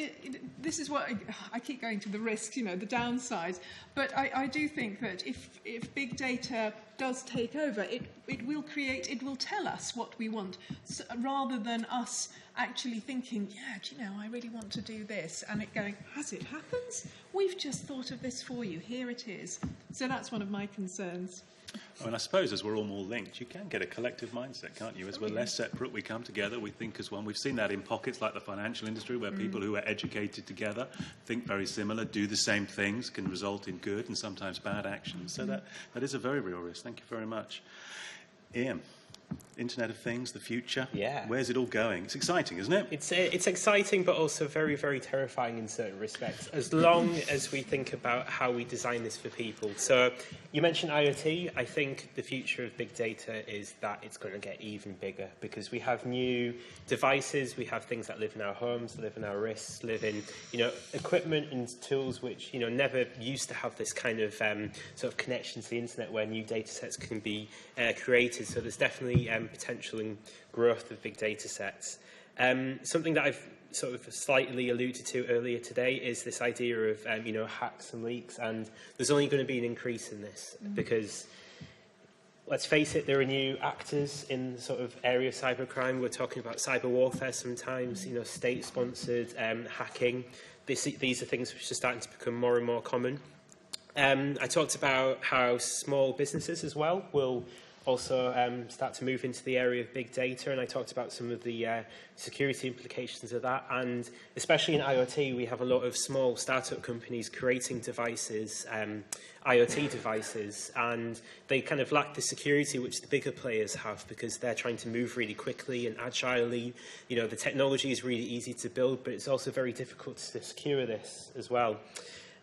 this is what I keep going to the risks, you know, the downsides. But I do think that if big data does take over, it will tell us what we want, so, rather than us actually thinking, yeah, do you know, I really want to do this, and it going, as it happens, we've just thought of this for you, here it is. So that's one of my concerns. I mean, I suppose as we're all more linked, you can get a collective mindset, can't you? As we're less separate, we come together, we think as one. We've seen that in pockets like the financial industry, where people who are educated together think very similar, do the same things, can result in good and sometimes bad actions. So that is a very real risk. Thank you very much. Ian, Internet of Things, the future. Yeah. Where's it all going? It's exciting, isn't it? It's exciting, but also very, very terrifying in certain respects, as long as we think about how we design this for people. So you mentioned IoT. I think the future of big data is that it's going to get even bigger, because we have new devices, we have things that live in our homes, live in our wrists, live in, you know, equipment and tools which, you know, never used to have this kind of sort of connection to the internet where new data sets can be created. So there's definitely the potential and growth of big data sets. Something that I've sort of slightly alluded to earlier today is this idea of hacks and leaks, and there's only going to be an increase in this because, let's face it, there are new actors in the sort of area of cybercrime. We're talking about cyber warfare sometimes, state-sponsored hacking. These are things which are starting to become more and more common. I talked about how small businesses as well will also start to move into the area of big data, and I talked about some of the security implications of that. And especially in IoT, we have a lot of small startup companies creating devices, IoT devices, and they kind of lack the security which the bigger players have because they're trying to move really quickly and agilely. The technology is really easy to build, but it's also very difficult to secure this as well.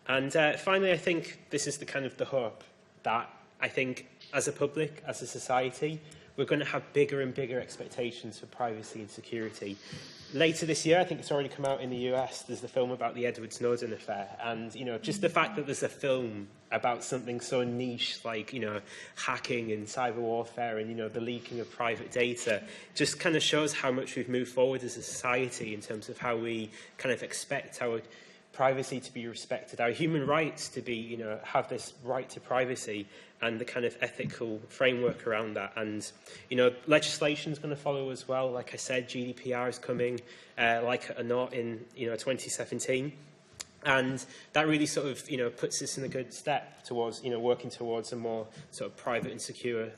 And finally, I think this is the hope that I think as a public, as a society, we're going to have bigger and bigger expectations for privacy and security. Later this year, I think it's already come out in the US, there's the film about the Edward Snowden affair. And, just the fact that there's a film about something so niche like, hacking and cyber warfare and, the leaking of private data just kind of shows how much we've moved forward as a society in terms of how we kind of expect our privacy to be respected, our human rights to be, have this right to privacy and the kind of ethical framework around that. And, legislation is going to follow as well. Like I said, GDPR is coming, like it or not, in, 2017. And that really sort of, puts us in a good step towards, working towards a more sort of private and secure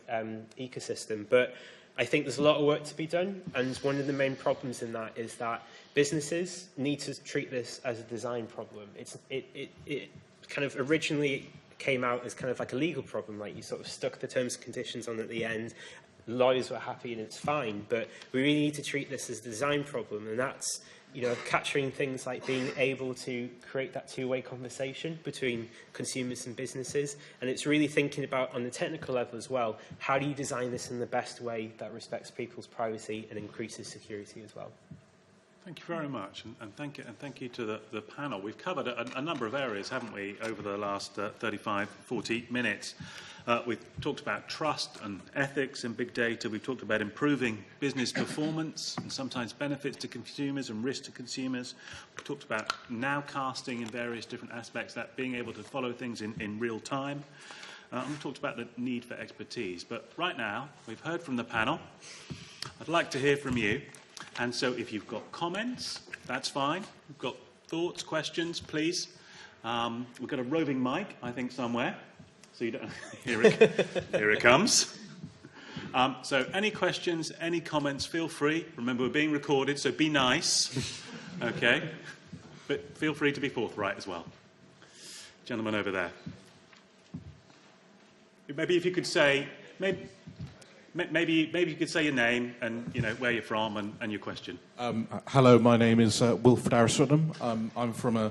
ecosystem. But I think there's a lot of work to be done, and one of the main problems in that is that businesses need to treat this as a design problem. It kind of originally came out as kind of like a legal problem, like you sort of stuck the terms and conditions on at the end, lawyers were happy and it's fine, but we really need to treat this as a design problem, and that's capturing things like being able to create that two-way conversation between consumers and businesses. And it's really thinking about, on the technical level as well, how do you design this in the best way that respects people's privacy and increases security as well. Thank you very much, and thank you to the panel. We've covered a number of areas, haven't we, over the last 35, 40 minutes. We've talked about trust and ethics in big data. We've talked about improving business performance and sometimes benefits to consumers and risk to consumers. We've talked about nowcasting in various different aspects, that being able to follow things in real time. And we've talked about the need for expertise. But right now, we've heard from the panel. I'd like to hear from you. And so if you've got comments, that's fine. We've got thoughts, questions, please. We've got a roving mic, I think, somewhere. So you don't... here it comes. So any questions, any comments, feel free. Remember, we're being recorded, so be nice. Okay? But feel free to be forthright as well. Gentleman over there. Maybe if you could say... Maybe you could say your name and where you're from and your question. Hello, my name is Wilfred Ariswitnam. I'm from a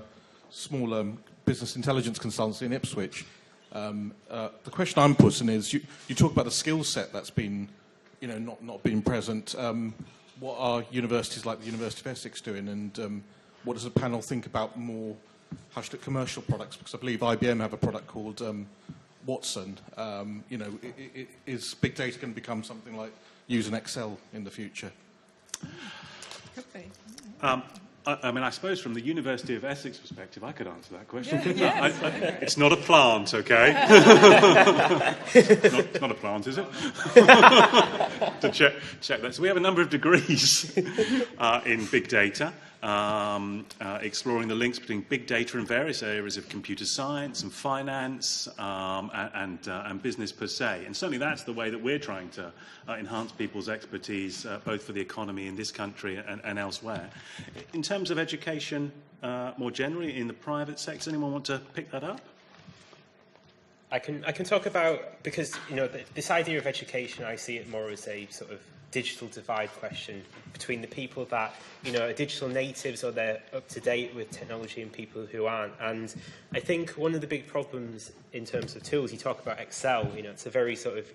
small business intelligence consultancy in Ipswich. The question I'm putting is: you talk about the skill set that's been, not been present. What are universities like the University of Essex doing, and what does the panel think about more commercial products? Because I believe IBM have a product called Watson. Is big data going to become something like using Excel in the future? I suppose from the University of Essex perspective, I could answer that question. Yeah. It's not a plant, okay? It's not a plant, is it? To check that. So we have a number of degrees in big data, exploring the links between big data and various areas of computer science and finance and business per se. And certainly that's the way that we're trying to enhance people's expertise, both for the economy in this country and elsewhere. In terms of education, more generally in the private sector, anyone want to pick that up? I can talk about, because this idea of education, I see it more as a sort of digital divide question between the people that are digital natives or they're up to date with technology and people who aren't. And I think one of the big problems in terms of tools, you talk about Excel, it's a very sort of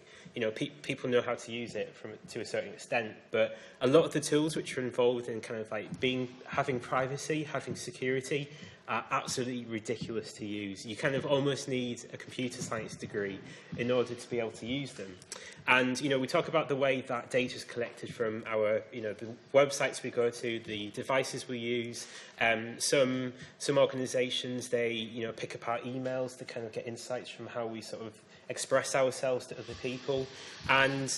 people know how to use it to a certain extent, but a lot of the tools which are involved in kind of like having privacy, having security, are absolutely ridiculous to use. You kind of almost need a computer science degree in order to be able to use them. And, you know, we talk about the way that data is collected from our, you know, the websites we go to, the devices we use. Some organisations, they, you know, pick apart emails to kind of get insights from how we sort of express ourselves to other people. And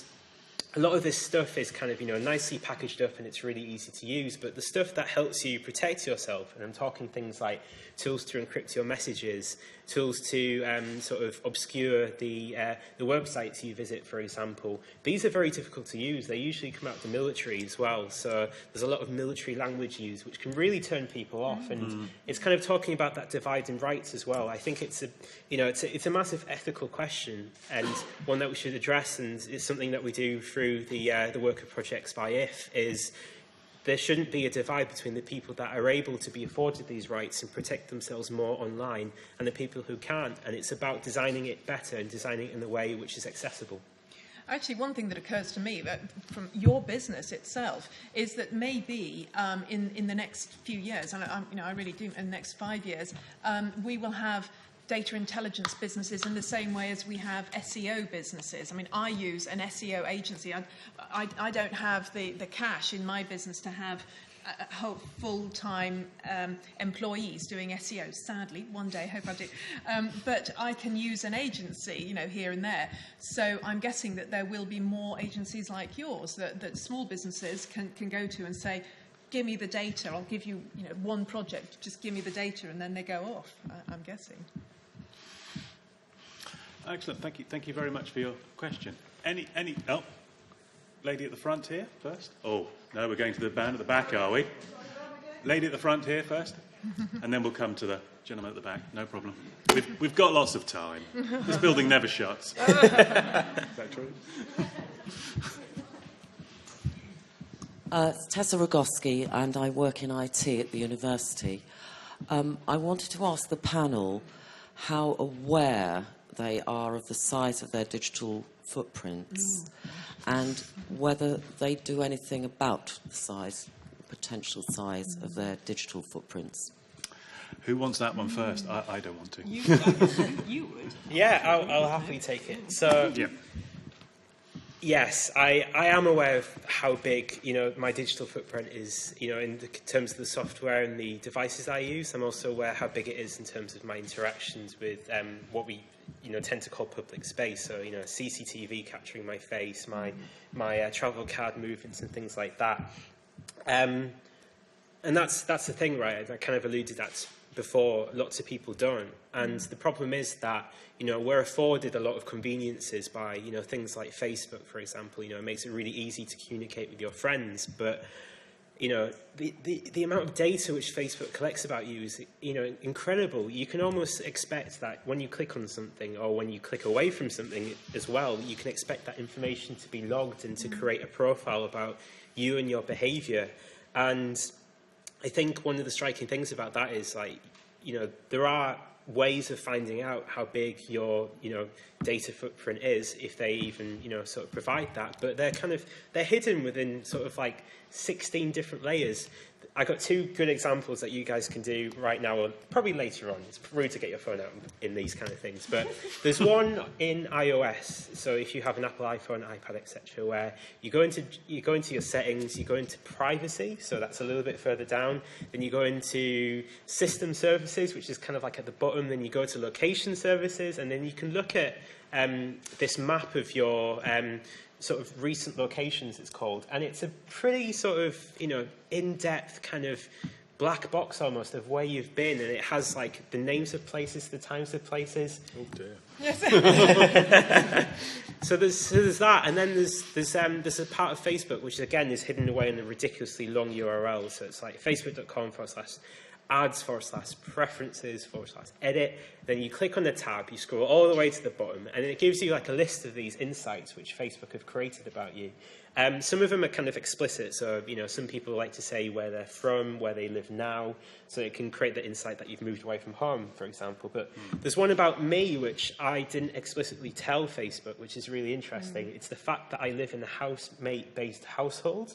a lot of this stuff is kind of, you know, nicely packaged up and it's really easy to use, but the stuff that helps you protect yourself, and I'm talking things like tools to encrypt your messages, tools to sort of obscure the websites you visit, for example, these are very difficult to use. They usually come out of the military as well, so there's a lot of military language used, which can really turn people off, and it's kind of talking about that divide in rights as well. I think it's a, you know, it's a massive ethical question, and one that we should address, and it's something that we do through the work of projects by IF, is there shouldn't be a divide between the people that are able to be afforded these rights and protect themselves more online and the people who can't. And it's about designing it better and designing it in a way which is accessible. Actually, one thing that occurs to me from your business itself is that maybe in the next few years, and I really do, in the next 5 years, we will have data intelligence businesses in the same way as we have SEO businesses. I mean, I use an SEO agency. I don't have the cash in my business to have full-time employees doing SEO. Sadly, one day, hope I do. But I can use an agency, you know, here and there. So I'm guessing that there will be more agencies like yours that small businesses can go to and say, give me the data, I'll give you, you know, one project, just give me the data, and then they go off, I'm guessing. Excellent. Thank you very much for your question. Oh, lady at the front here first. Oh, no, we're going to the band at the back, are we? Lady at the front here first, and then we'll come to the gentleman at the back. No problem. We've got lots of time. This building never shuts. Is that true? Tessa Rogoski, and I work in IT at the university. I wanted to ask the panel how aware they are of the size of their digital footprints and whether they do anything about the potential size of their digital footprints. Who wants that one first? I don't want to. You would. Yeah, I'll happily take it. So, yeah. Yes, I am aware of how big, you know, my digital footprint is, you know, in terms of the software and the devices I use. I'm also aware how big it is in terms of my interactions with what we, you know, tend to call public space. So, you know, CCTV capturing my face, my travel card movements and things like that. And that's the thing, right? I kind of alluded that before. Lots of people don't. And the problem is that, you know, we're afforded a lot of conveniences by, you know, things like Facebook, for example. You know, it makes it really easy to communicate with your friends. But, you know, the amount of data which Facebook collects about you is, you know, incredible. You can almost expect that when you click on something or when you click away from something as well, you can expect that information to be logged and to create a profile about you and your behaviour. And I think one of the striking things about that is, like, you know, there are ways of finding out how big your, you know, data footprint is, if they even, you know, sort of provide that. But they're hidden within sort of like 16 different layers. I got two good examples that you guys can do right now, or probably later on. It's rude to get your phone out in these kind of things, but there's one in iOS. So if you have an Apple iPhone, iPad, etc., where you go into your settings, you go into privacy, so that's a little bit further down. Then you go into system services, which is kind of like at the bottom. Then you go to location services, and then you can look at this map of your sort of recent locations, it's called, and it's a pretty sort of, you know, in-depth kind of black box almost of where you've been, and it has like the names of places, the times of places. Oh dear. Yes. So there's that, and then there's a part of Facebook which again is hidden away in a ridiculously long URL. So it's like facebook.com/ads/preferences/edit. Then you click on the tab, you scroll all the way to the bottom, and it gives you like a list of these insights which Facebook have created about you. Some of them are kind of explicit, so, you know, some people like to say where they're from, where they live now, so it can create the insight that you've moved away from home, for example. But there's one about me which I didn't explicitly tell Facebook, which is really interesting. It's the fact that I live in a housemate-based household.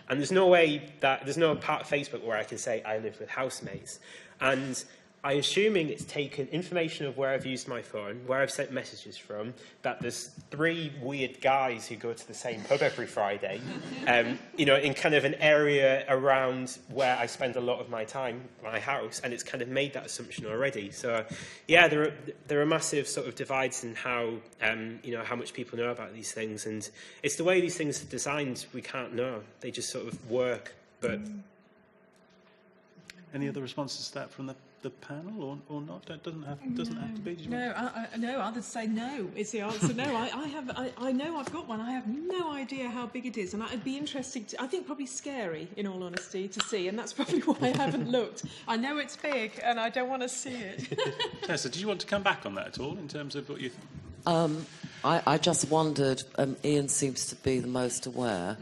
And there's no part of Facebook where I can say I live with housemates. And I'm assuming it's taken information of where I've used my phone, where I've sent messages from, that there's 3 weird guys who go to the same pub every Friday, in kind of an area around where I spend a lot of my time, my house, and it's kind of made that assumption already. So, yeah, there are massive sort of divides in how, how much people know about these things, and it's the way these things are designed, we can't know. They just sort of work, but... Any other responses to that from the panel, or not? That doesn't have to be. No, others say no. Is the answer no? I know I've got one. I have no idea how big it is, and it'd be interesting. I think probably scary, in all honesty, to see, and that's probably why I haven't looked. I know it's big, and I don't want to see it. Tessa, do you want to come back on that at all in terms of what you think? I just wondered, Ian seems to be the most aware.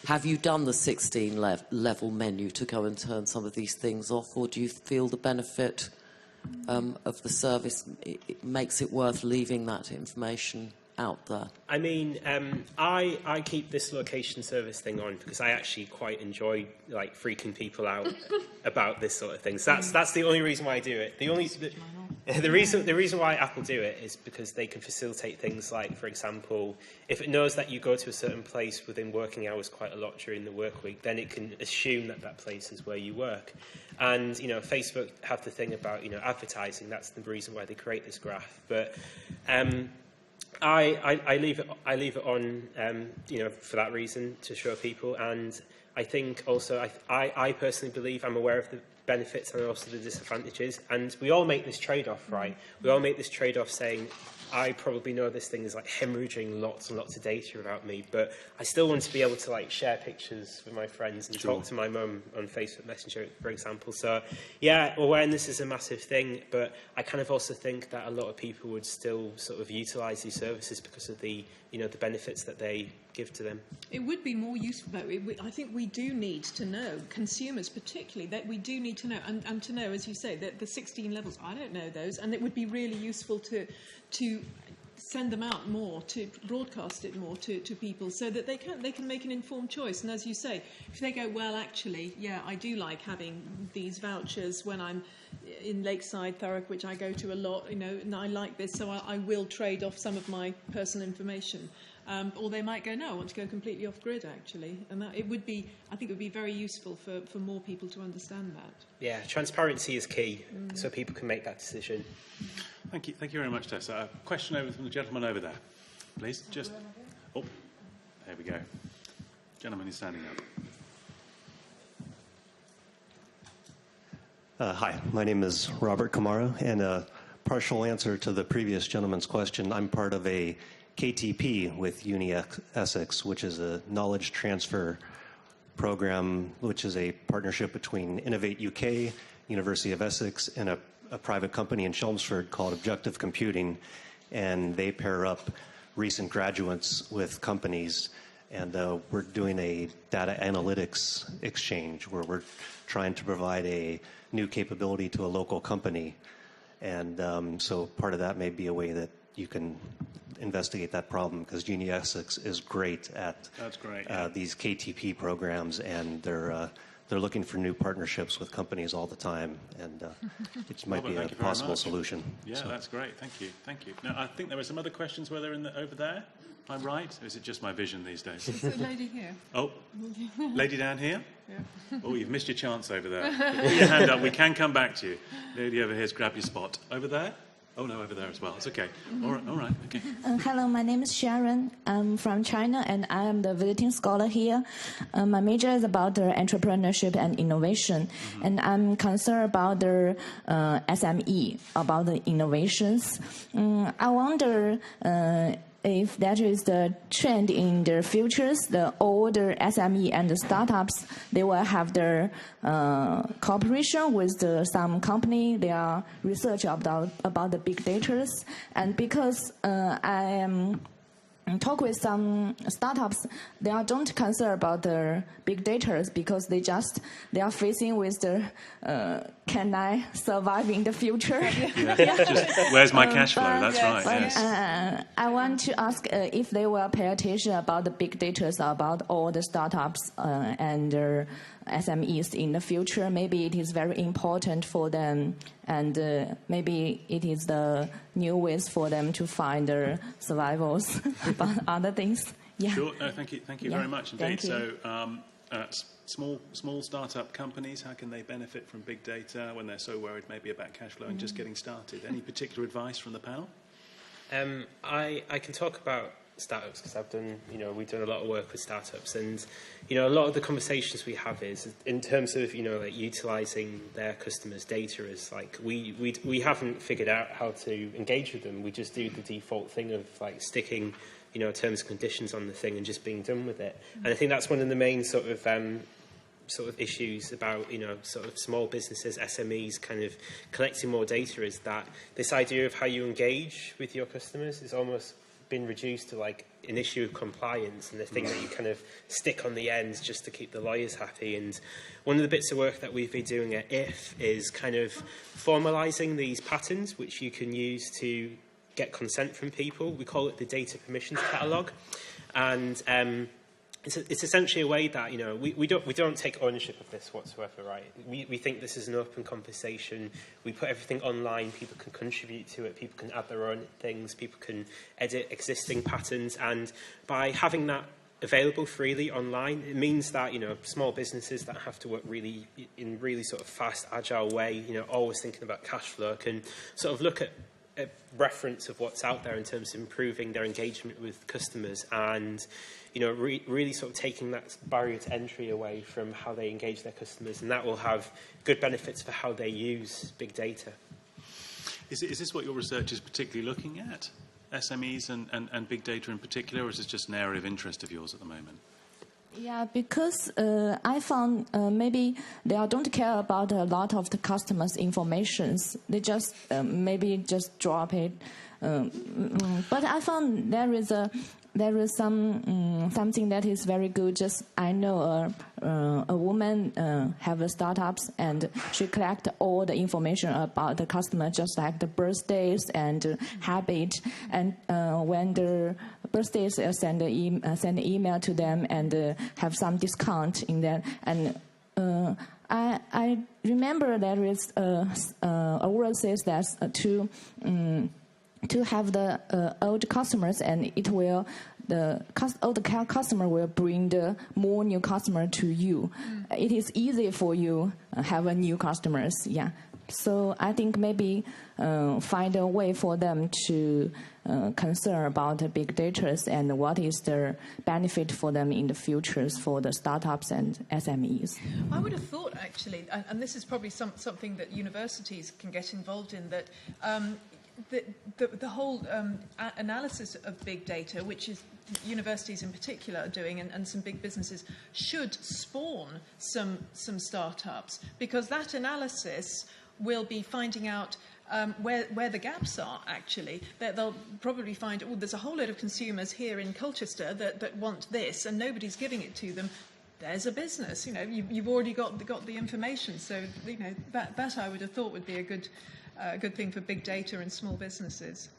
Have you done the 16-level menu to go and turn some of these things off, or do you feel the benefit of the service it makes it worth leaving that information out there? I mean, I keep this location service thing on because I actually quite enjoy freaking people out about this sort of thing. So that's the only reason why I do it. The reason why Apple do it is because they can facilitate things like, for example, if it knows that you go to a certain place within working hours quite a lot during the work week, then it can assume that that place is where you work. And, Facebook have the thing about, advertising. That's the reason why they create this graph. But I leave it on, for that reason, to show people. And I think also, I personally believe I'm aware of the benefits and also the disadvantages, and we all make this trade-off, right? We all make this trade-off saying, I probably know this thing is hemorrhaging lots and lots of data about me, but I still want to be able to share pictures with my friends and talk to my mum on Facebook Messenger, for example. So yeah, awareness is a massive thing, but I kind of also think that a lot of people would still sort of utilise these services because of the the benefits that they give to them. It would be more useful, though. I think we do need to know, consumers particularly, that we do need to know, and to know, as you say, that the 16 levels, I don't know those, and it would be really useful to send them out more, to broadcast it more to people so that they can make an informed choice. And as you say, if they go, well, actually, yeah, I do like having these vouchers when I'm in Lakeside, Thurrock, which I go to a lot, and I like this, so I will trade off some of my personal information. Or they might go, no, I want to go completely off-grid, actually. And I think it would be very useful for more people to understand that. Yeah, transparency is key, so people can make that decision. Thank you very much, Tessa. A question over from the gentleman over there, please. Just, there we go. Gentleman is standing up. Hi, my name is Robert Kamara, and a partial answer to the previous gentleman's question. I'm part of a KTP with Essex, which is a knowledge transfer program, which is a partnership between Innovate UK, University of Essex, and a private company in Chelmsford called Objective Computing, and they pair up recent graduates with companies, and we're doing a data analytics exchange where we're trying to provide a new capability to a local company, and so part of that may be a way that you can investigate that problem, because Uni Essex is great at these KTP programs, and they're looking for new partnerships with companies all the time, and it might be a possible solution. Yeah, so. That's great. Thank you. Now, I think there were some other questions. Were there over there? Am I right? Or is it just my vision these days? There's a lady here. Oh, lady down here? Yeah. Oh, you've missed your chance over there. Put your hand up. We can come back to you. Lady over here's grab your spot. Over there? Oh, no, over there as well. It's okay. All right. Okay. Hello, my name is Sharon. I'm from China, and I am the visiting scholar here. My major is about the entrepreneurship and innovation, and I'm concerned about the SME, about the innovations. I wonder if that is the trend in the futures, the older SME and the startups, they will have their cooperation with some company. They are research about the big data. And because I am talk with some startups, they don't concern about the big data because they are facing with the can I survive in the future? Just, where's my cash flow? That's right. Yes. I want to ask if they will pay attention about the big data, about all the startups and their SMEs in the future. Maybe it is very important for them, and maybe it is the new ways for them to find their survivals about other things. Yeah. Sure. No, thank you very much indeed. Thank you. So, small startup companies, how can they benefit from big data when they're so worried maybe about cash flow and just getting started? Any particular advice from the panel? I can talk about startups because we've done a lot of work with startups, and a lot of the conversations we have is in terms of like utilising their customers' data is like we haven't figured out how to engage with them. We just do the default thing of like sticking terms and conditions on the thing and just being done with it. And I think that's one of the main sort of issues about sort of small businesses, SMEs, kind of collecting more data, is that this idea of how you engage with your customers has almost been reduced to like an issue of compliance and the thing that you kind of stick on the ends just to keep the lawyers happy. And one of the bits of work that we've been doing at IF is kind of formalising these patterns which you can use to get consent from people. We call it the data permissions catalogue, and it's essentially a way that we don't take ownership of this whatsoever, right? We think this is an open conversation. We put everything online. People can contribute to it. People can add their own things. People can edit existing patterns, and by having that available freely online, it means that small businesses that have to work in really sort of fast, agile way, always thinking about cash flow, can sort of look at a reference of what's out there in terms of improving their engagement with customers, and really sort of taking that barrier to entry away from how they engage their customers, and that will have good benefits for how they use big data. Is this what your research is particularly looking at? SMEs and big data in particular, or is this just an area of interest of yours at the moment? Yeah, because I found maybe they don't care about a lot of the customers' informations. They just maybe just drop it. But I found there is something that is very good. Just I know a woman have a startups, and she collect all the information about the customer, just like the birthdays and habit, and when the birthdays send an email to them and have some discount in that. And I remember there is a word says that to have the old customers, and it will old customer will bring the more new customer to you. It is easy for you have a new customers. Yeah. So I think maybe find a way for them to concern about the big data and what is the benefit for them in the futures for the startups and SMEs. I would have thought, actually, and this is probably something that universities can get involved in, that the whole analysis of big data, which is universities in particular are doing, and some big businesses, should spawn some startups, because that analysis will be finding out where the gaps are, actually. They'll probably find, there's a whole load of consumers here in Colchester that want this, and nobody's giving it to them. There's a business, you've already got the information. So, that I would have thought would be a good thing for big data and small businesses.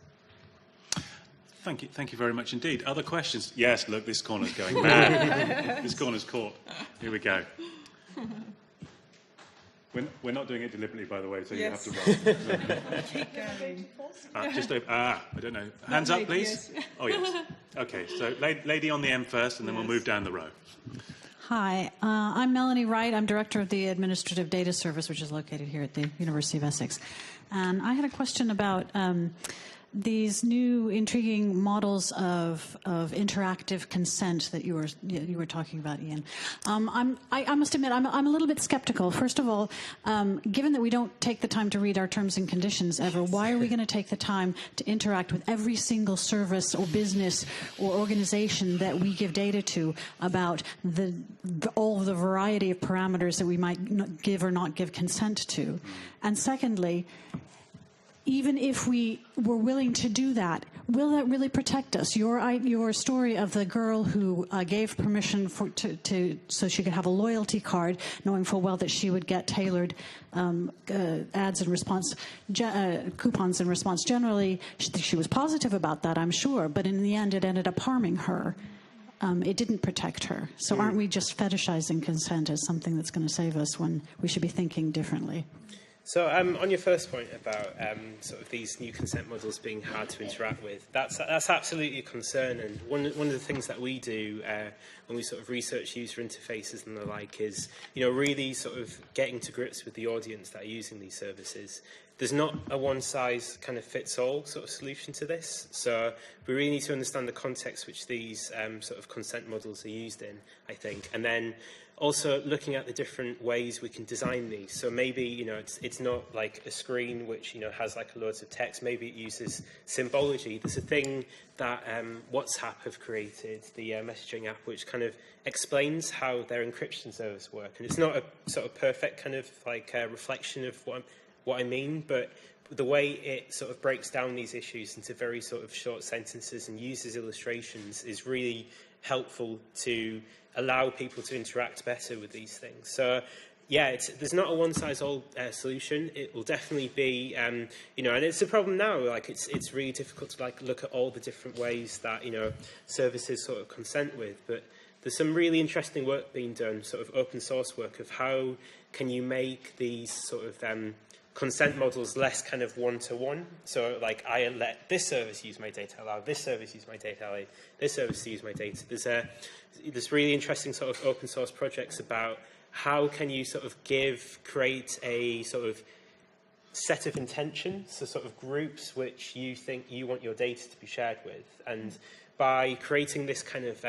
Thank you very much indeed. Other questions? Yes, look, this corner's going mad. This corner's caught. Here we go. We're not doing it deliberately, by the way, so yes. You have to run. Keep going. I don't know. Hands up, please. Yes. Oh, yes. Okay, so lady on the M first, and then we'll move down the row. Hi, I'm Melanie Wright. I'm Director of the Administrative Data Service, which is located here at the University of Essex. And I had a question about these new intriguing models of interactive consent that you were talking about, Ian. I must admit, I'm a little bit skeptical. First of all, given that we don't take the time to read our terms and conditions ever, why are we going to take the time to interact with every single service or business or organization that we give data to about all of the variety of parameters that we might give or not give consent to? And secondly, even if we were willing to do that, will that really protect us? Your story of the girl who gave permission so she could have a loyalty card, knowing full well that she would get tailored ads in response, coupons in response. Generally, she was positive about that, I'm sure, but in the end, it ended up harming her. it didn't protect her. So aren't we just fetishizing consent as something that's going to save us when we should be thinking differently? So on your first point about sort of these new consent models being hard to interact with, that's absolutely a concern. And one of the things that we do when we sort of research user interfaces and the like is, really sort of getting to grips with the audience that are using these services. There's not a one-size-kind-of-fits-all sort of solution to this. So we really need to understand the context which these sort of consent models are used in, I think. And then also looking at the different ways we can design these. So maybe, it's not like a screen which, has like loads of text. Maybe it uses symbology. There's a thing that WhatsApp have created, the messaging app, which kind of explains how their encryption service work. And it's not a sort of perfect kind of like reflection of what I mean, but the way it sort of breaks down these issues into very sort of short sentences and uses illustrations is really helpful to allow people to interact better with these things. So, yeah, there's not a one-size-all solution. It will definitely be, and it's a problem now. Like, it's really difficult to look at all the different ways that services sort of consent with. But there's some really interesting work being done, sort of open source work of how can you make these sort of consent models less kind of one-to-one. So, like, I let this service use my data, allow this service use my data, allow this service to use my data. There's really interesting sort of open source projects about how can you sort of create a sort of set of intentions, so sort of groups which you think you want your data to be shared with. And by creating this kind of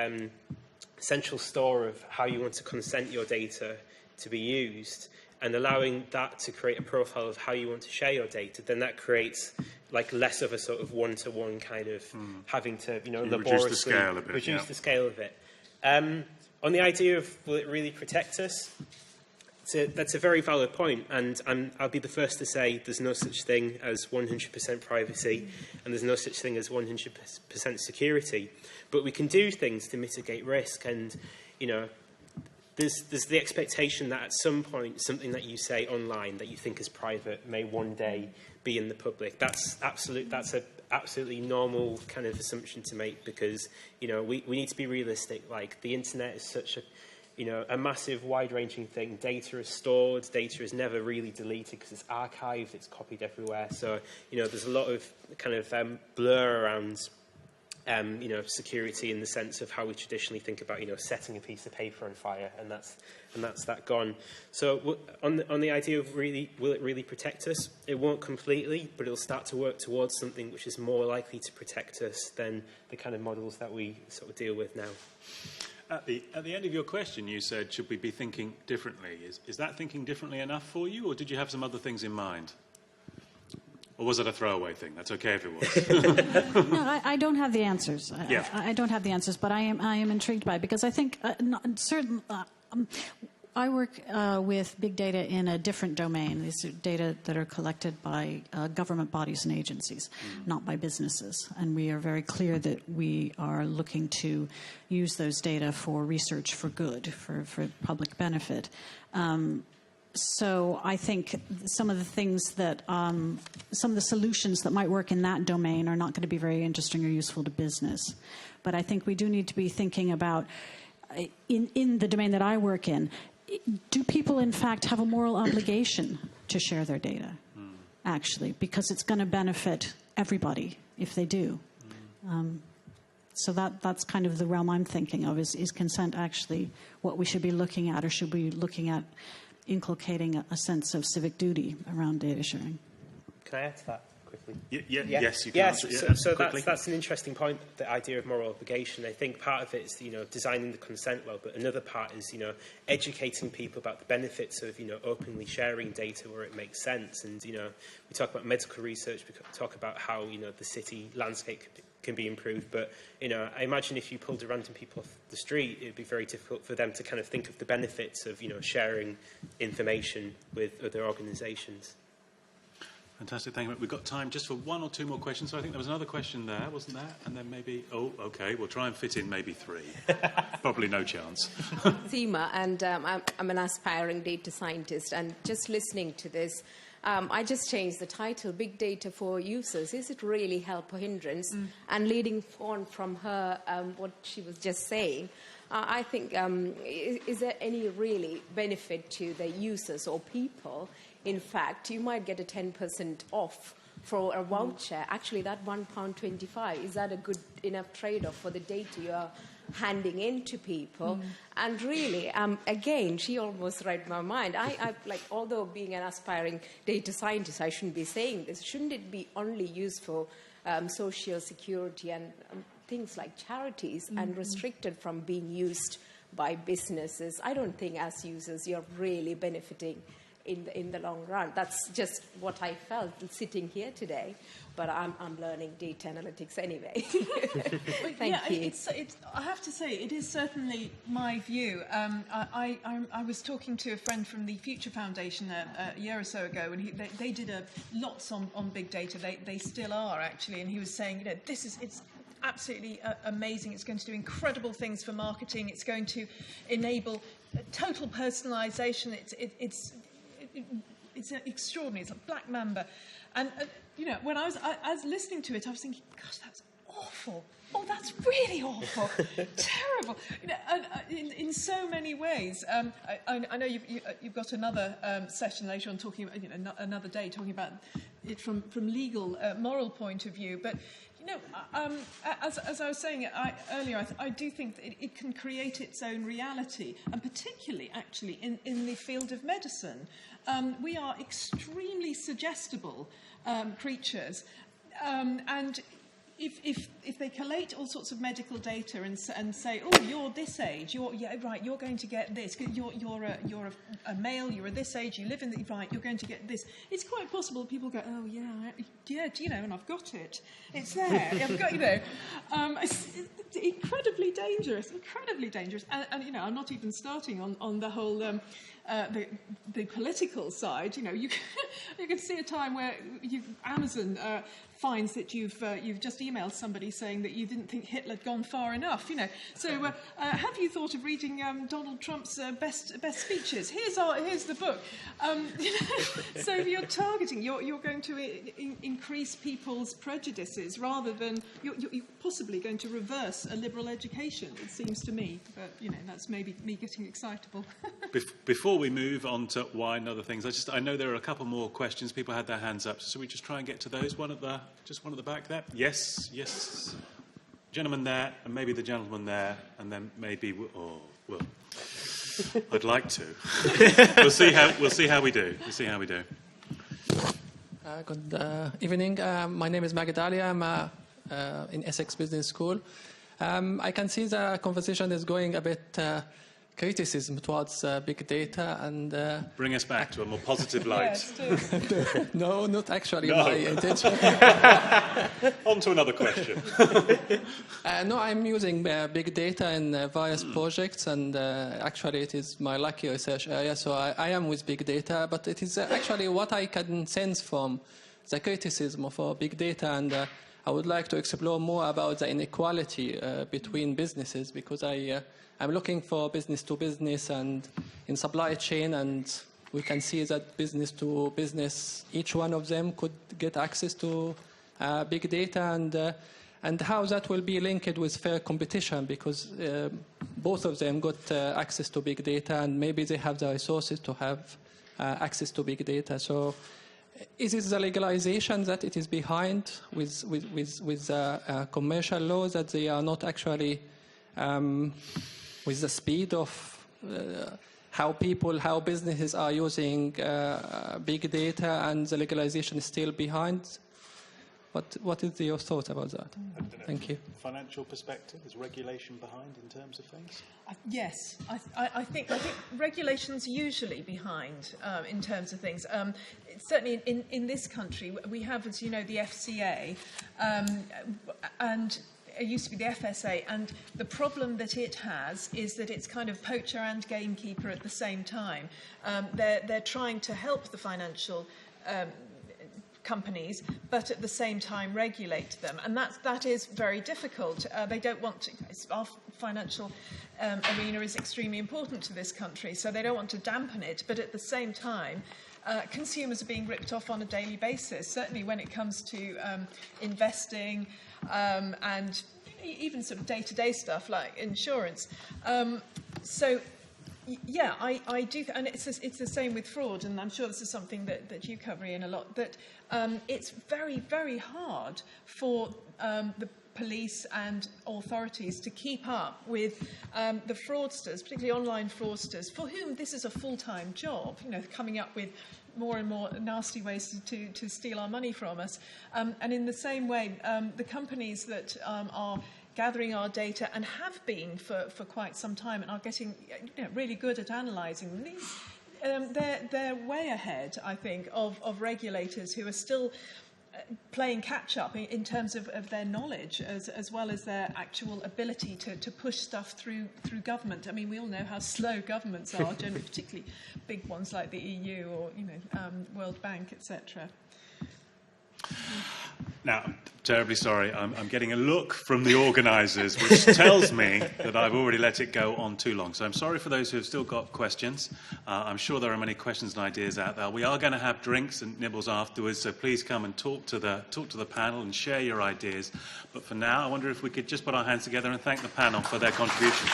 central store of how you want to consent your data to be used, and allowing that to create a profile of how you want to share your data, then that creates like less of a sort of one-to-one kind of having to, laboriously reduce the scale a bit. Reduce the scale of it. On the idea of will it really protect us, that's a very valid point, and I'll be the first to say there's no such thing as 100% privacy, and there's no such thing as 100% security. But we can do things to mitigate risk, and there's the expectation that at some point something that you say online that you think is private may one day be in the public. That's a absolutely normal kind of assumption to make, because we need to be realistic. Like, the internet is such a massive, wide-ranging thing. Data is stored. Data is never really deleted because it's archived. It's copied everywhere. So there's a lot of kind of blur around security in the sense of how we traditionally think about, setting a piece of paper on fire, and that's that gone. So on the idea of will it really protect us? It won't completely, but it'll start to work towards something which is more likely to protect us than the kind of models that we sort of deal with now. At the end of your question, you said, should we be thinking differently? Is that thinking differently enough for you, or did you have some other things in mind? Or was it a throwaway thing? That's okay if it was. No, I don't have the answers. I don't have the answers, but I am intrigued by it, because I think I work with big data in a different domain. These are data that are collected by government bodies and agencies, not by businesses. And we are very clear that we are looking to use those data for research for good, for public benefit. So I think some of the things that, some of the solutions that might work in that domain are not going to be very interesting or useful to business. But I think we do need to be thinking about, in the domain that I work in, do people in fact have a moral obligation to share their data, actually? Because it's going to benefit everybody if they do. So that's kind of the realm I'm thinking of, is consent actually what we should be looking at, or should we be looking at inculcating a sense of civic duty around data sharing? Can I add to that quickly? Yes, you can. Yes, so that's an interesting point, the idea of moral obligation. I think part of it is, designing the consent well, but another part is, educating people about the benefits of, openly sharing data where it makes sense. And, we talk about medical research, we talk about how, the city landscape can be improved. But, I imagine if you pulled a random people off the street, it would be very difficult for them to kind of think of the benefits of, sharing information with other organisations. Fantastic, thank you. We've got time just for one or two more questions. So I think there was another question there, wasn't there? And then maybe, okay, we'll try and fit in maybe three. Probably no chance. Seema, and I'm an aspiring data scientist, and just listening to this, I just changed the title, Big Data for Users. Is it really help or hindrance? And leading on from her, what she was just saying, I think, is there any really benefit to the users or people? In fact, you might get a 10% off for a voucher. Actually, that £1.25, is that a good enough trade-off for the data you are handing in to people? And really, again, she almost read my mind. I like, although being an aspiring data scientist, I shouldn't be saying this. Shouldn't it be only used for social security and things like charities and restricted from being used by businesses? I don't think as users you're really benefiting in the long run. That's just what I felt sitting here today. But I'm learning data analytics anyway. Thank you. I have to say, it is certainly my view. I was talking to a friend from the Future Foundation a year or so ago, and they did lots on big data. They still are, actually. And he was saying, it's absolutely amazing. It's going to do incredible things for marketing. It's going to enable total personalisation. It's extraordinary. It's like Black Mamba. And, when I was listening to it, I was thinking, gosh, that's awful. Oh, that's really awful. Terrible. In so many ways. I know you've got another session later on talking about, another day talking about it from legal, moral point of view. But, as I was saying earlier, I do think that it can create its own reality, and particularly, actually, in the field of medicine. We are extremely suggestible creatures, and if they collate all sorts of medical data and say, oh, you're this age, you're going to get this, you're a male, you're at this age, you live in the right, you're going to get this. It's quite possible people go, oh yeah, and I've got it. It's there. I've got, it's incredibly dangerous, and I'm not even starting on the whole. The political side, you can see a time where Amazon finds that you've just emailed somebody saying that you didn't think Hitler had gone far enough. So have you thought of reading Donald Trump's best speeches? Here's the book. So if you're targeting, you're going to increase people's prejudices rather than you're possibly going to reverse a liberal education. It seems to me, but that's maybe me getting excitable. Before we move on to why and other things, I know there are a couple more questions. People had their hands up, so we just try and get to those. One at the back there. Yes. Gentleman there, and maybe the gentleman there, and then maybe. I'd like to. We'll see how we do. Good evening. My name is Magdalia. I'm in Essex Business School. I can see the conversation is going a bit. Criticism towards big data and... Bring us back to a more positive light. No, not actually my intention. On to another question. No, I'm using big data in various projects, and actually it is my lucky research area, so I am with big data, but it is actually what I can sense from the criticism of big data, and I would like to explore more about the inequality between businesses, because I'm looking for business to business and in supply chain, and we can see that business to business, each one of them could get access to big data, and how that will be linked with fair competition, because both of them got access to big data, and maybe they have the resources to have access to big data. So is it the legalization that it is behind with commercial laws, that they are not actually with the speed of how businesses are using big data, and the legalization is still behind? What is your thought about that? Thank you. Financial perspective, is regulation behind in terms of things? Yes, I think regulation's usually behind in terms of things. Certainly in this country, we have, as you know, the FCA, and it used to be the FSA, and the problem that it has is that it's kind of poacher and gamekeeper at the same time. They're trying to help the financial companies, but at the same time regulate them, and that is very difficult. They don't want to. Our financial arena is extremely important to this country, so they don't want to dampen it, but at the same time, consumers are being ripped off on a daily basis, certainly when it comes to investing and even sort of day-to-day stuff like insurance. Yeah, I do, and it's the same with fraud, and I'm sure this is something that you cover, Ian, a lot, that it's very, very hard for the police and authorities to keep up with the fraudsters, particularly online fraudsters, for whom this is a full-time job, coming up with more and more nasty ways to steal our money from us. And in the same way, the companies that are gathering our data and have been for quite some time and are getting really good at analysing them, they're way ahead, I think, of regulators who are still playing catch-up in terms of their knowledge as well as their actual ability to push stuff through government. I mean, we all know how slow governments are, generally, particularly big ones like the EU or World Bank, etc. Now, I'm terribly sorry. I'm getting a look from the organisers, which tells me that I've already let it go on too long. So I'm sorry for those who have still got questions. I'm sure there are many questions and ideas out there. We are going to have drinks and nibbles afterwards, so please come and talk to the panel and share your ideas. But for now, I wonder if we could just put our hands together and thank the panel for their contribution.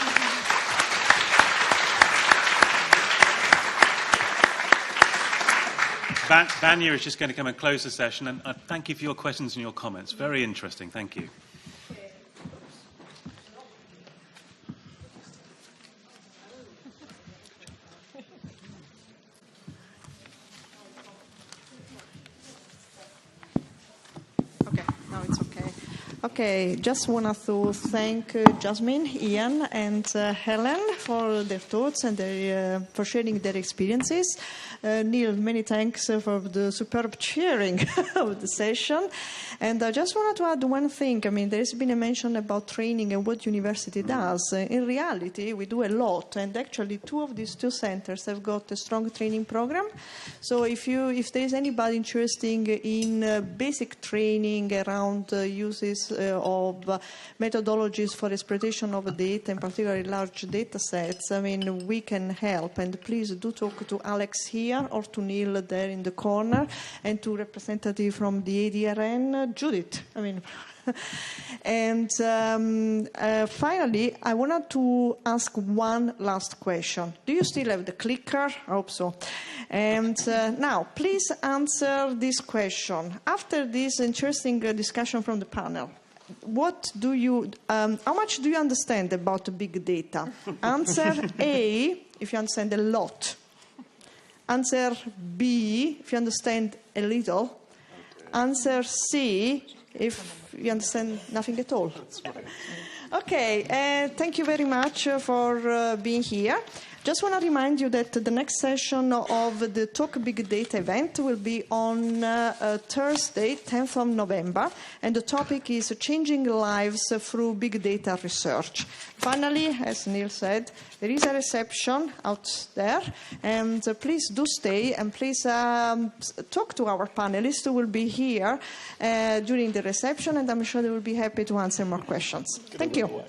Vanya is just going to come and close the session, and thank you for your questions and your comments. Very interesting. Thank you. Okay, now it's okay. Okay, just want to thank Jasmine, Ian, and Helen for their thoughts and for sharing their experiences. Neil, many thanks for the superb chairing of the session. And I just wanted to add one thing. I mean, there's been a mention about training and what university does. In reality, we do a lot. And actually, two of these two centers have got a strong training program. So if there's anybody interested in basic training around uses of methodologies for exploitation of data, and particularly large data sets, I mean, we can help. And please do talk to Alex here or to Neil there in the corner, and to representative from the ADRN, Judith. I mean, and finally, I wanted to ask one last question. Do you still have the clicker? I hope so. And now, please answer this question. After this interesting discussion from the panel, how much do you understand about big data? Answer A, if you understand a lot. Answer B, if you understand a little. Answer C, if you understand nothing at all. Okay, thank you very much for being here. Just want to remind you that the next session of the Talk Big Data event will be on Thursday, 10th of November, and the topic is changing lives through big data research. Finally, as Neil said, there is a reception out there, and please do stay, and please talk to our panelists who will be here during the reception, and I'm sure they will be happy to answer more questions. Thank you.